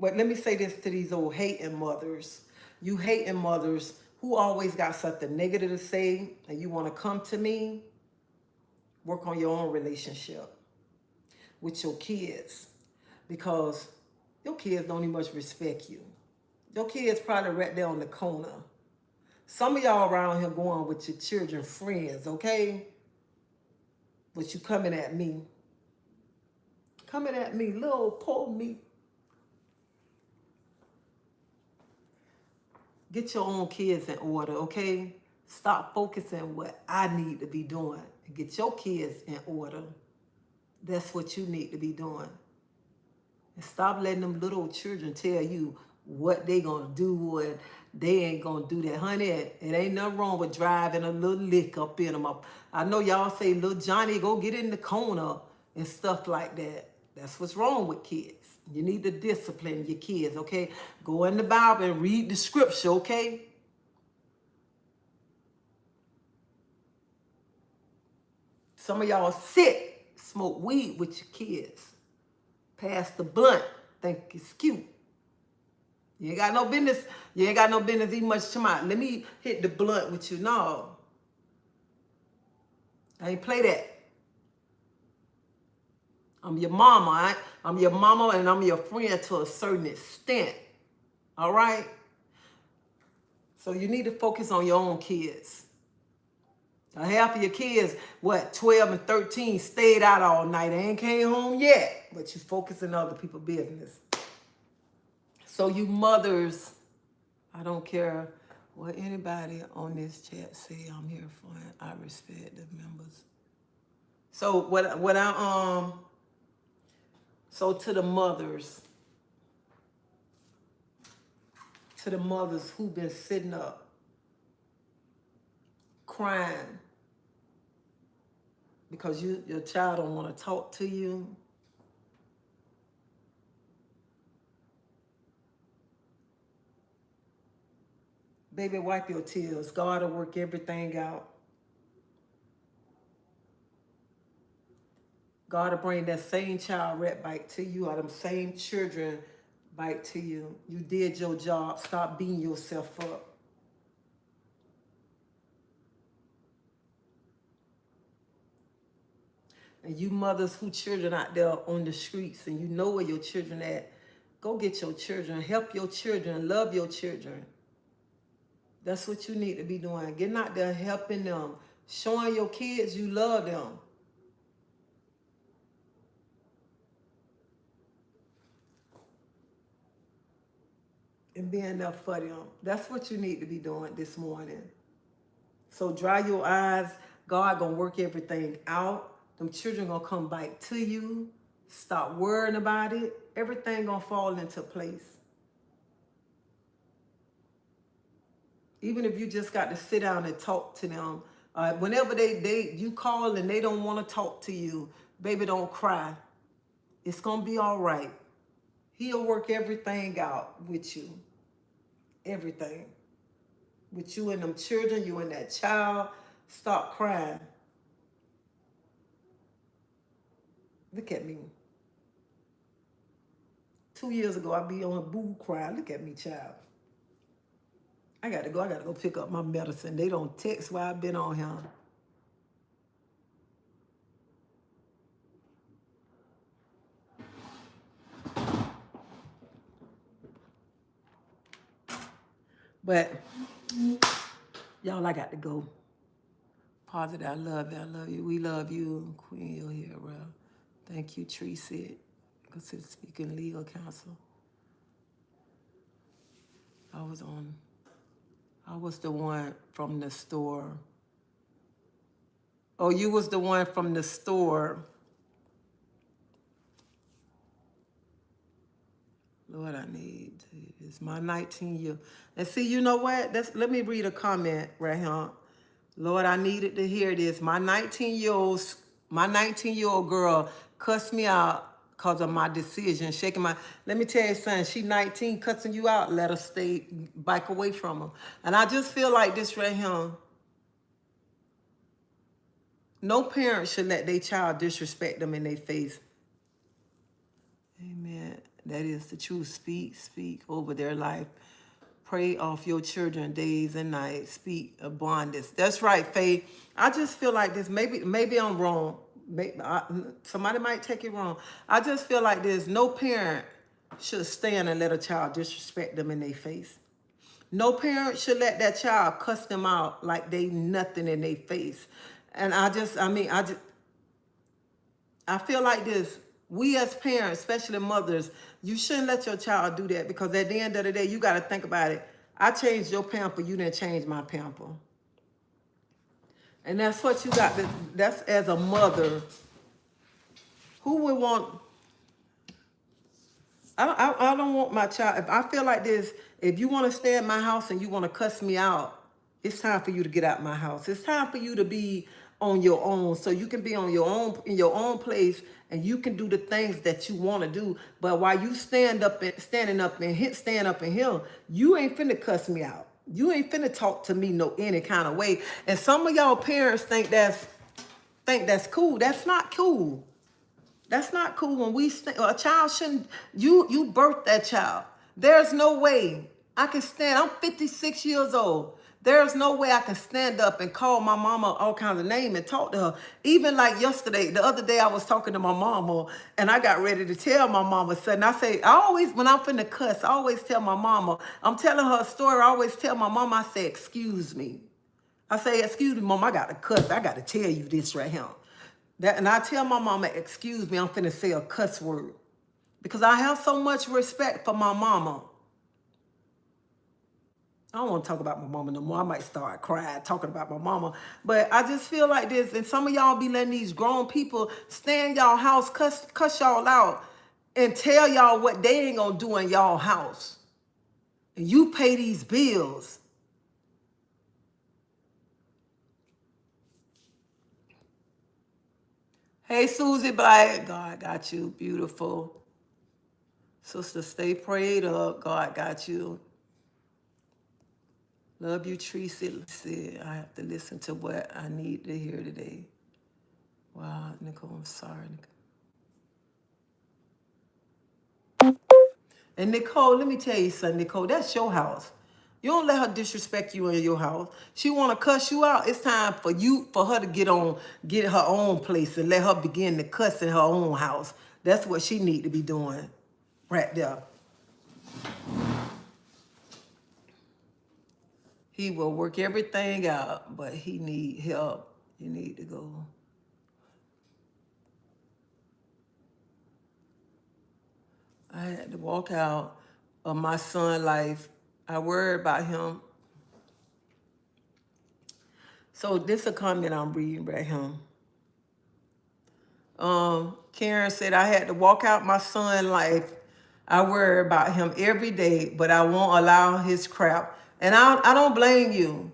but let me say this to these old hating mothers. You hating mothers who always got something negative to say and you want to come to me, work on your own relationship with your kids, because your kids don't even much respect you. Your kids probably right there on the corner. Some of y'all around here going with your children friends, okay? But you coming at me. Coming at me, little poor me. Get your own kids in order, okay? Stop focusing what I need to be doing and get your kids in order. That's what you need to be doing. And stop letting them little children tell you what they gonna do and they ain't gonna do that. Honey, it ain't nothing wrong with driving a little lick up in them. I know y'all say, little Johnny, go get in the corner and stuff like that. That's what's wrong with kids. You need to discipline your kids, okay? Go in the Bible and read the scripture, okay? Some of y'all sit Smoke weed with your kids. Pass the blunt. Think it's cute. You ain't got no business. You ain't got no business eating much tomato. Let me hit the blunt with you. No. I ain't play that. I'm your mama. I'm your mama and I'm your friend to a certain extent. All right? So you need to focus on your own kids. Now, half of your kids, 12 and 13, stayed out all night. They ain't came home yet. But you focus on other people's business. So you mothers, I don't care what anybody on this chat say, I'm here for it. I respect the members. So so to the mothers who've been sitting up crying because your child don't want to talk to you. Baby, wipe your tears. God will work everything out. God will bring that same child right back to you, or them same children back to you. You did your job. Stop beating yourself up. And you mothers who children out there on the streets and you know where your children at, go get your children, help your children, love your children. That's what you need to be doing. Getting out there, helping them, showing your kids you love them. And being there for them. That's what you need to be doing this morning. So dry your eyes. God gonna work everything out. Them children gonna come back to you. Stop worrying about it. Everything gonna fall into place. Even if you just got to sit down and talk to them. Whenever you call and they don't want to talk to you, baby, don't cry. It's gonna be all right. He'll work everything out with you. Everything. With you and them children, you and that child. Stop crying. Look at me. 2 years ago, I'd be on a boo crying. Look at me, child. I gotta go pick up my medicine. They don't text while I've been on here. But y'all, I got to go. Positive, I love you. I love you. We love you, Queen. You're here, bro. Thank you, treasie1. Consider speaking legal counsel. I was the one from the store. Oh, you was the one from the store. Lord, I need to. It's my 19-year. And see, you know what? Let me read a comment right here. Lord, I needed to hear this. My 19-year-old girl cussed me out because of my decision, shaking my. Let me tell you something. She 19, cussing you out. Let her stay back away from her. And I just feel like this right here. No parent should let their child disrespect them in their face. Amen. That is the truth. Speak over their life. Pray off your children days and nights. Speak abundance. That's right, Faith. I just feel like this. Maybe I'm wrong. Somebody might take it wrong. I just feel like this. No parent should stand and let a child disrespect them in their face. No parent should let that child cuss them out like they nothing in their face. And I feel like this. We as parents, especially mothers, you shouldn't let your child do that, because at the end of the day, you got to think about it. I changed your pamper. You didn't change my pamper. And that's what you got. That's as a mother. Who would want... I don't want my child... If I feel like this, if you want to stay at my house and you want to cuss me out, it's time for you to get out my house. It's time for you to be on your own, so you can be on your own, in your own place, and you can do the things that you want to do. But while you stand up in here, you ain't finna cuss me out. You ain't finna talk to me any kind of way. And some of y'all parents think that's cool. That's not cool. That's not cool. When a child shouldn't, you birthed that child. There's no way I can stand. I'm 56 years old. There's no way I can stand up and call my mama all kinds of names and talk to her. Even like yesterday, the other day I was talking to my mama and I got ready to tell my mama something. I say, I always, when I'm finna cuss, I always tell my mama, I'm telling her a story, I always tell my mama, I say, excuse me. I say, excuse me, mom, I got to cuss. I got to tell you this right here. And I tell my mama, excuse me, I'm finna say a cuss word. Because I have so much respect for my mama. I don't want to talk about my mama no more. I might start crying talking about my mama. But I just feel like this. And some of y'all be letting these grown people stay in y'all house, cuss y'all out, and tell y'all what they ain't going to do in y'all house. And you pay these bills. Hey, Susie Black. God got you. Beautiful. Sister, stay prayed up. God got you. Love you, treasie1. I have to listen to what I need to hear today. Wow, Nicole, I'm sorry. And Nicole, let me tell you something, Nicole, that's your house. You don't let her disrespect you in your house. She want to cuss you out. It's time for her to get her own place and let her begin to cuss in her own house. That's what she need to be doing right there. He will work everything out, but he need help. You need to go. I had to walk out of my son's life. I worried about him. So this is a comment I'm reading right here. Karen said, I had to walk out my son's life. I worry about him every day, but I won't allow his crap. And I don't blame you.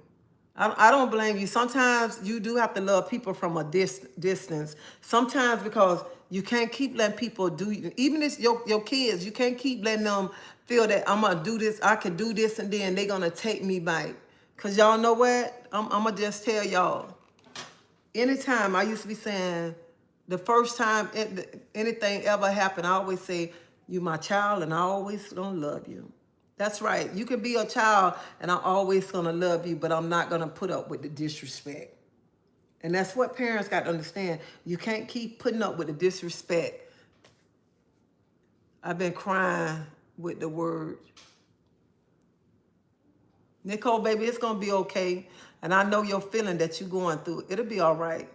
I don't blame you. Sometimes you do have to love people from a distance. Sometimes because you can't keep letting people do, even if your kids, you can't keep letting them feel that I'm going to do this, I can do this, and then they're going to take me back. Because y'all know what? I'm going to just tell y'all. Anytime I used to be saying, the first time anything ever happened, I always say, you my child and I always gonna love you. That's right. You can be a child and I'm always gonna love you, but I'm not gonna put up with the disrespect. And that's what parents got to understand. You can't keep putting up with the disrespect. I've been crying with the word. Nicole, baby, it's gonna be okay. And I know your feeling that you're going through. It'll be all right.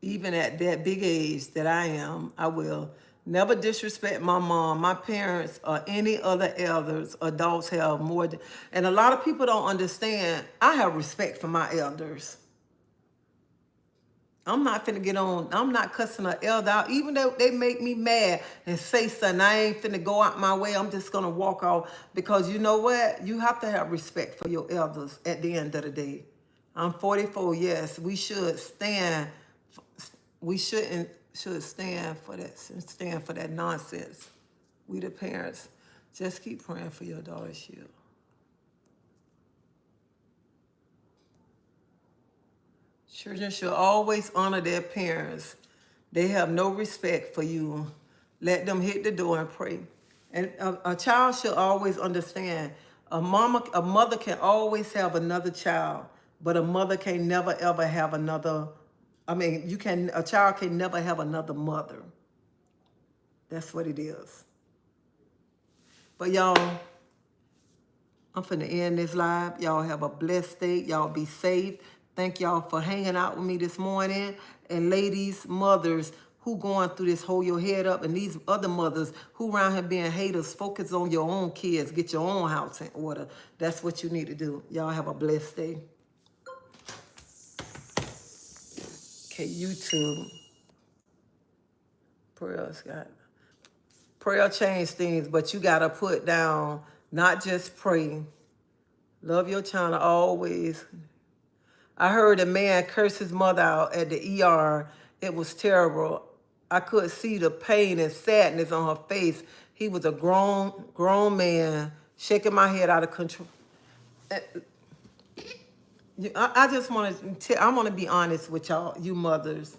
Even at that big age that I am, I will never disrespect my mom, my parents, or any other elders. Adults have more. And a lot of people don't understand. I have respect for my elders. I'm not finna get on. I'm not cussing an elder out. Even though they make me mad and say something, I ain't finna go out my way. I'm just gonna walk off. Because you know what? You have to have respect for your elders at the end of the day. I'm 44, yes. We should stand. We should stand for that nonsense. We the parents, just keep praying for your daughter, Shield. Children should always honor their parents. They have no respect for you. Let them hit the door and pray. And a child should always understand, a mother can always have another child, but a mother can never ever have another. A child can never have another mother. That's what it is. But y'all, I'm finna end this live. Y'all have a blessed day. Y'all be safe. Thank y'all for hanging out with me this morning. And ladies, mothers who going through this, hold your head up. And these other mothers who around here being haters, focus on your own kids. Get your own house in order. That's what you need to do. Y'all have a blessed day. Okay, YouTube. Prayers, God. Prayer change things, but you got to put down, not just pray. Love your child always. I heard a man curse his mother out at the ER. It was terrible. I could see the pain and sadness on her face. He was a grown man, shaking my head out of control. I just want to I want to be honest with y'all, you mothers.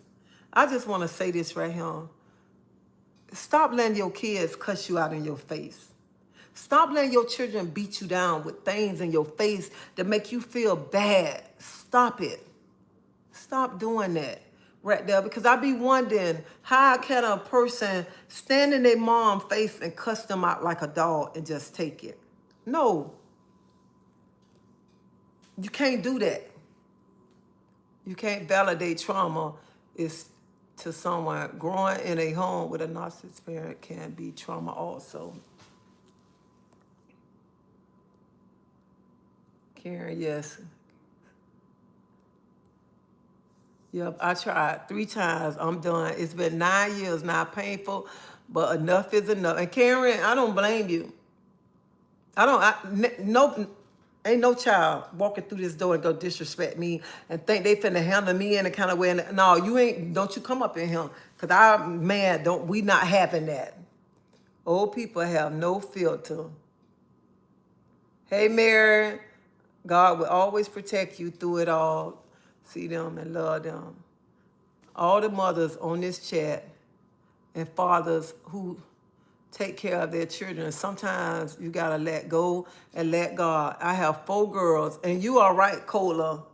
I just want to say this right here. Stop letting your kids cuss you out in your face. Stop letting your children beat you down with things in your face that make you feel bad. Stop it. Stop doing that right there, because I be wondering, how can a person stand in their mom's face and cuss them out like a dog and just take it? No, you can't do that. You can't validate trauma. Is to someone growing in a home with a narcissist parent can be trauma also. Karen, yes. Yep, I tried 3 times. I'm done. It's been 9 years now, painful, but enough is enough. And Karen, I don't blame you. No, ain't no child walking through this door and go disrespect me and think they finna handle me in a kind of way. No, you ain't, don't you come up in here. Cause we not having that. Old people have no filter. Hey, Mary, God will always protect you through it all. See them and love them. All the mothers on this chat and fathers who take care of their children, sometimes you gotta let go and let God. I have 4 girls, and you are right, Cola.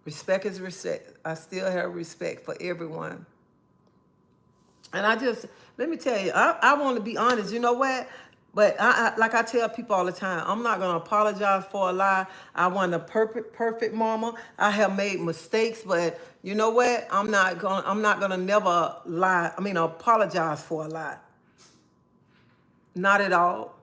Respect is respect. I still have respect for everyone. And let me tell you, I want to be honest. You know what? But like I tell people all the time, I'm not gonna apologize for a lie. I want a perfect mama. I have made mistakes, but you know what? I'm not gonna never lie. Apologize for a lie. Not at all.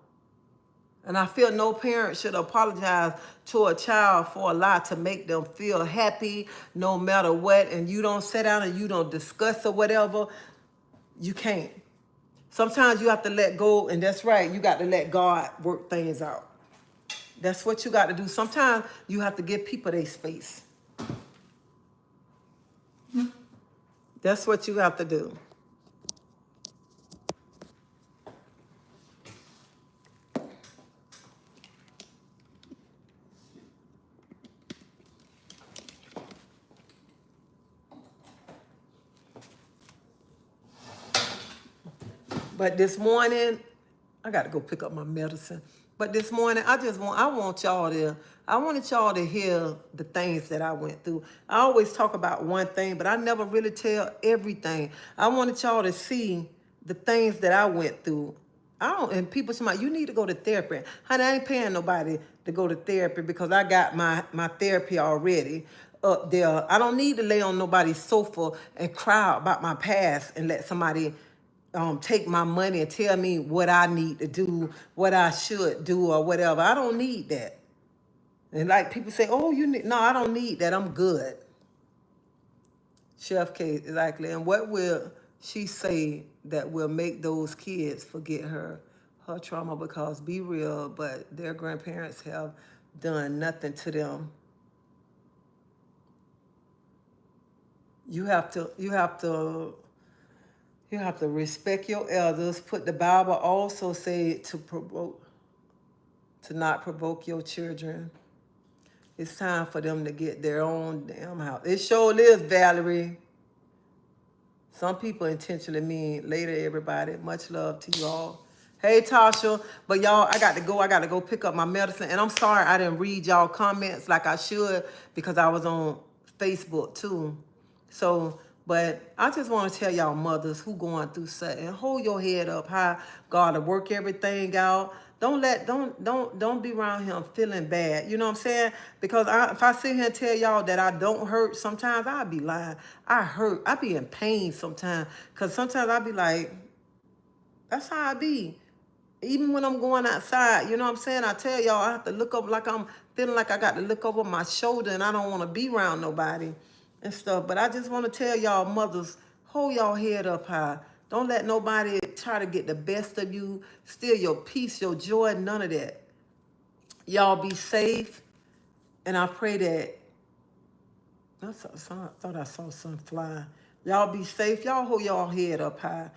And I feel no parent should apologize to a child for a lie to make them feel happy no matter what. And you don't sit down and you don't discuss or whatever. You can't. Sometimes you have to let go, and that's right. You got to let God work things out. That's what you got to do. Sometimes you have to give people their space. That's what you have to do. But this morning, I got to go pick up my medicine. But this morning, I wanted y'all to hear the things that I went through. I always talk about one thing, but I never really tell everything. I wanted y'all to see the things that I went through. And people say, you need to go to therapy. Honey, I ain't paying nobody to go to therapy because I got my therapy already up there. I don't need to lay on nobody's sofa and cry about my past and let somebody take my money and tell me what I need to do, what I should do, or whatever. I don't need that. And like people say, oh, no, I don't need that. I'm good. Chef K, exactly. And what will she say that will make those kids forget her trauma? Because be real, but their grandparents have done nothing to them. You have to respect your elders. Put the Bible also say to not provoke your children. It's time for them to get their own damn house. It sure is, Valerie. Some people intentionally mean. Later, everybody. Much love to you all. Hey, Tasha. But y'all, I got to go pick up my medicine. And I'm sorry I didn't read y'all comments like I should because I was on Facebook too. So, but I just want to tell y'all mothers who going through something, hold your head up high. God will work everything out. Don't be around him feeling bad. You know what I'm saying? Because if I sit here and tell y'all that I don't hurt, sometimes I'll be lying. I hurt. I be in pain sometimes. Because sometimes I be like, that's how I be. Even when I'm going outside, you know what I'm saying? I tell y'all I have to look up like I'm feeling like I got to look over my shoulder and I don't want to be around nobody and stuff. But I just want to tell y'all mothers, hold y'all head up high. Don't let nobody try to get the best of you, steal your peace, your joy, none of that. Y'all be safe. And I pray that, I thought I saw some fly. Y'all be safe. Y'all hold y'all head up high.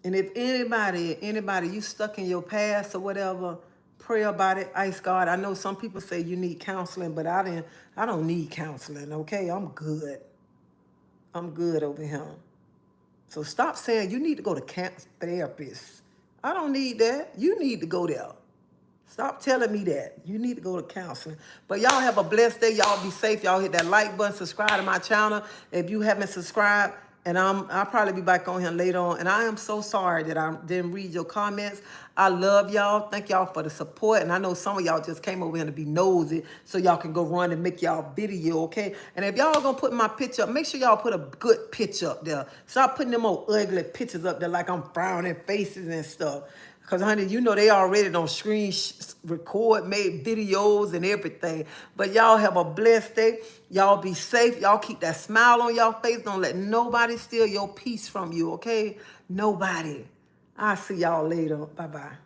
And if anybody, you stuck in your past or whatever, pray about it. Ice God, I know some people say you need counseling, but I don't need counseling, okay? I'm good. I'm good over here. So stop saying you need to go to therapist. I don't need that. You need to go there. Stop telling me that. You need to go to counseling. But y'all have a blessed day. Y'all be safe. Y'all hit that like button. Subscribe to my channel if you haven't subscribed. And I'll probably be back on here later on. And I am so sorry that I didn't read your comments. I love y'all. Thank y'all for the support. And I know some of y'all just came over here to be nosy so y'all can go run and make y'all video, okay? And if y'all gonna put my picture up, make sure y'all put a good picture up there. Stop putting them old ugly pictures up there like I'm frowning faces and stuff. Because, honey, you know they already don't record, made videos and everything. But y'all have a blessed day. Y'all be safe. Y'all keep that smile on y'all face. Don't let nobody steal your peace from you, okay? Nobody. I'll see y'all later. Bye-bye.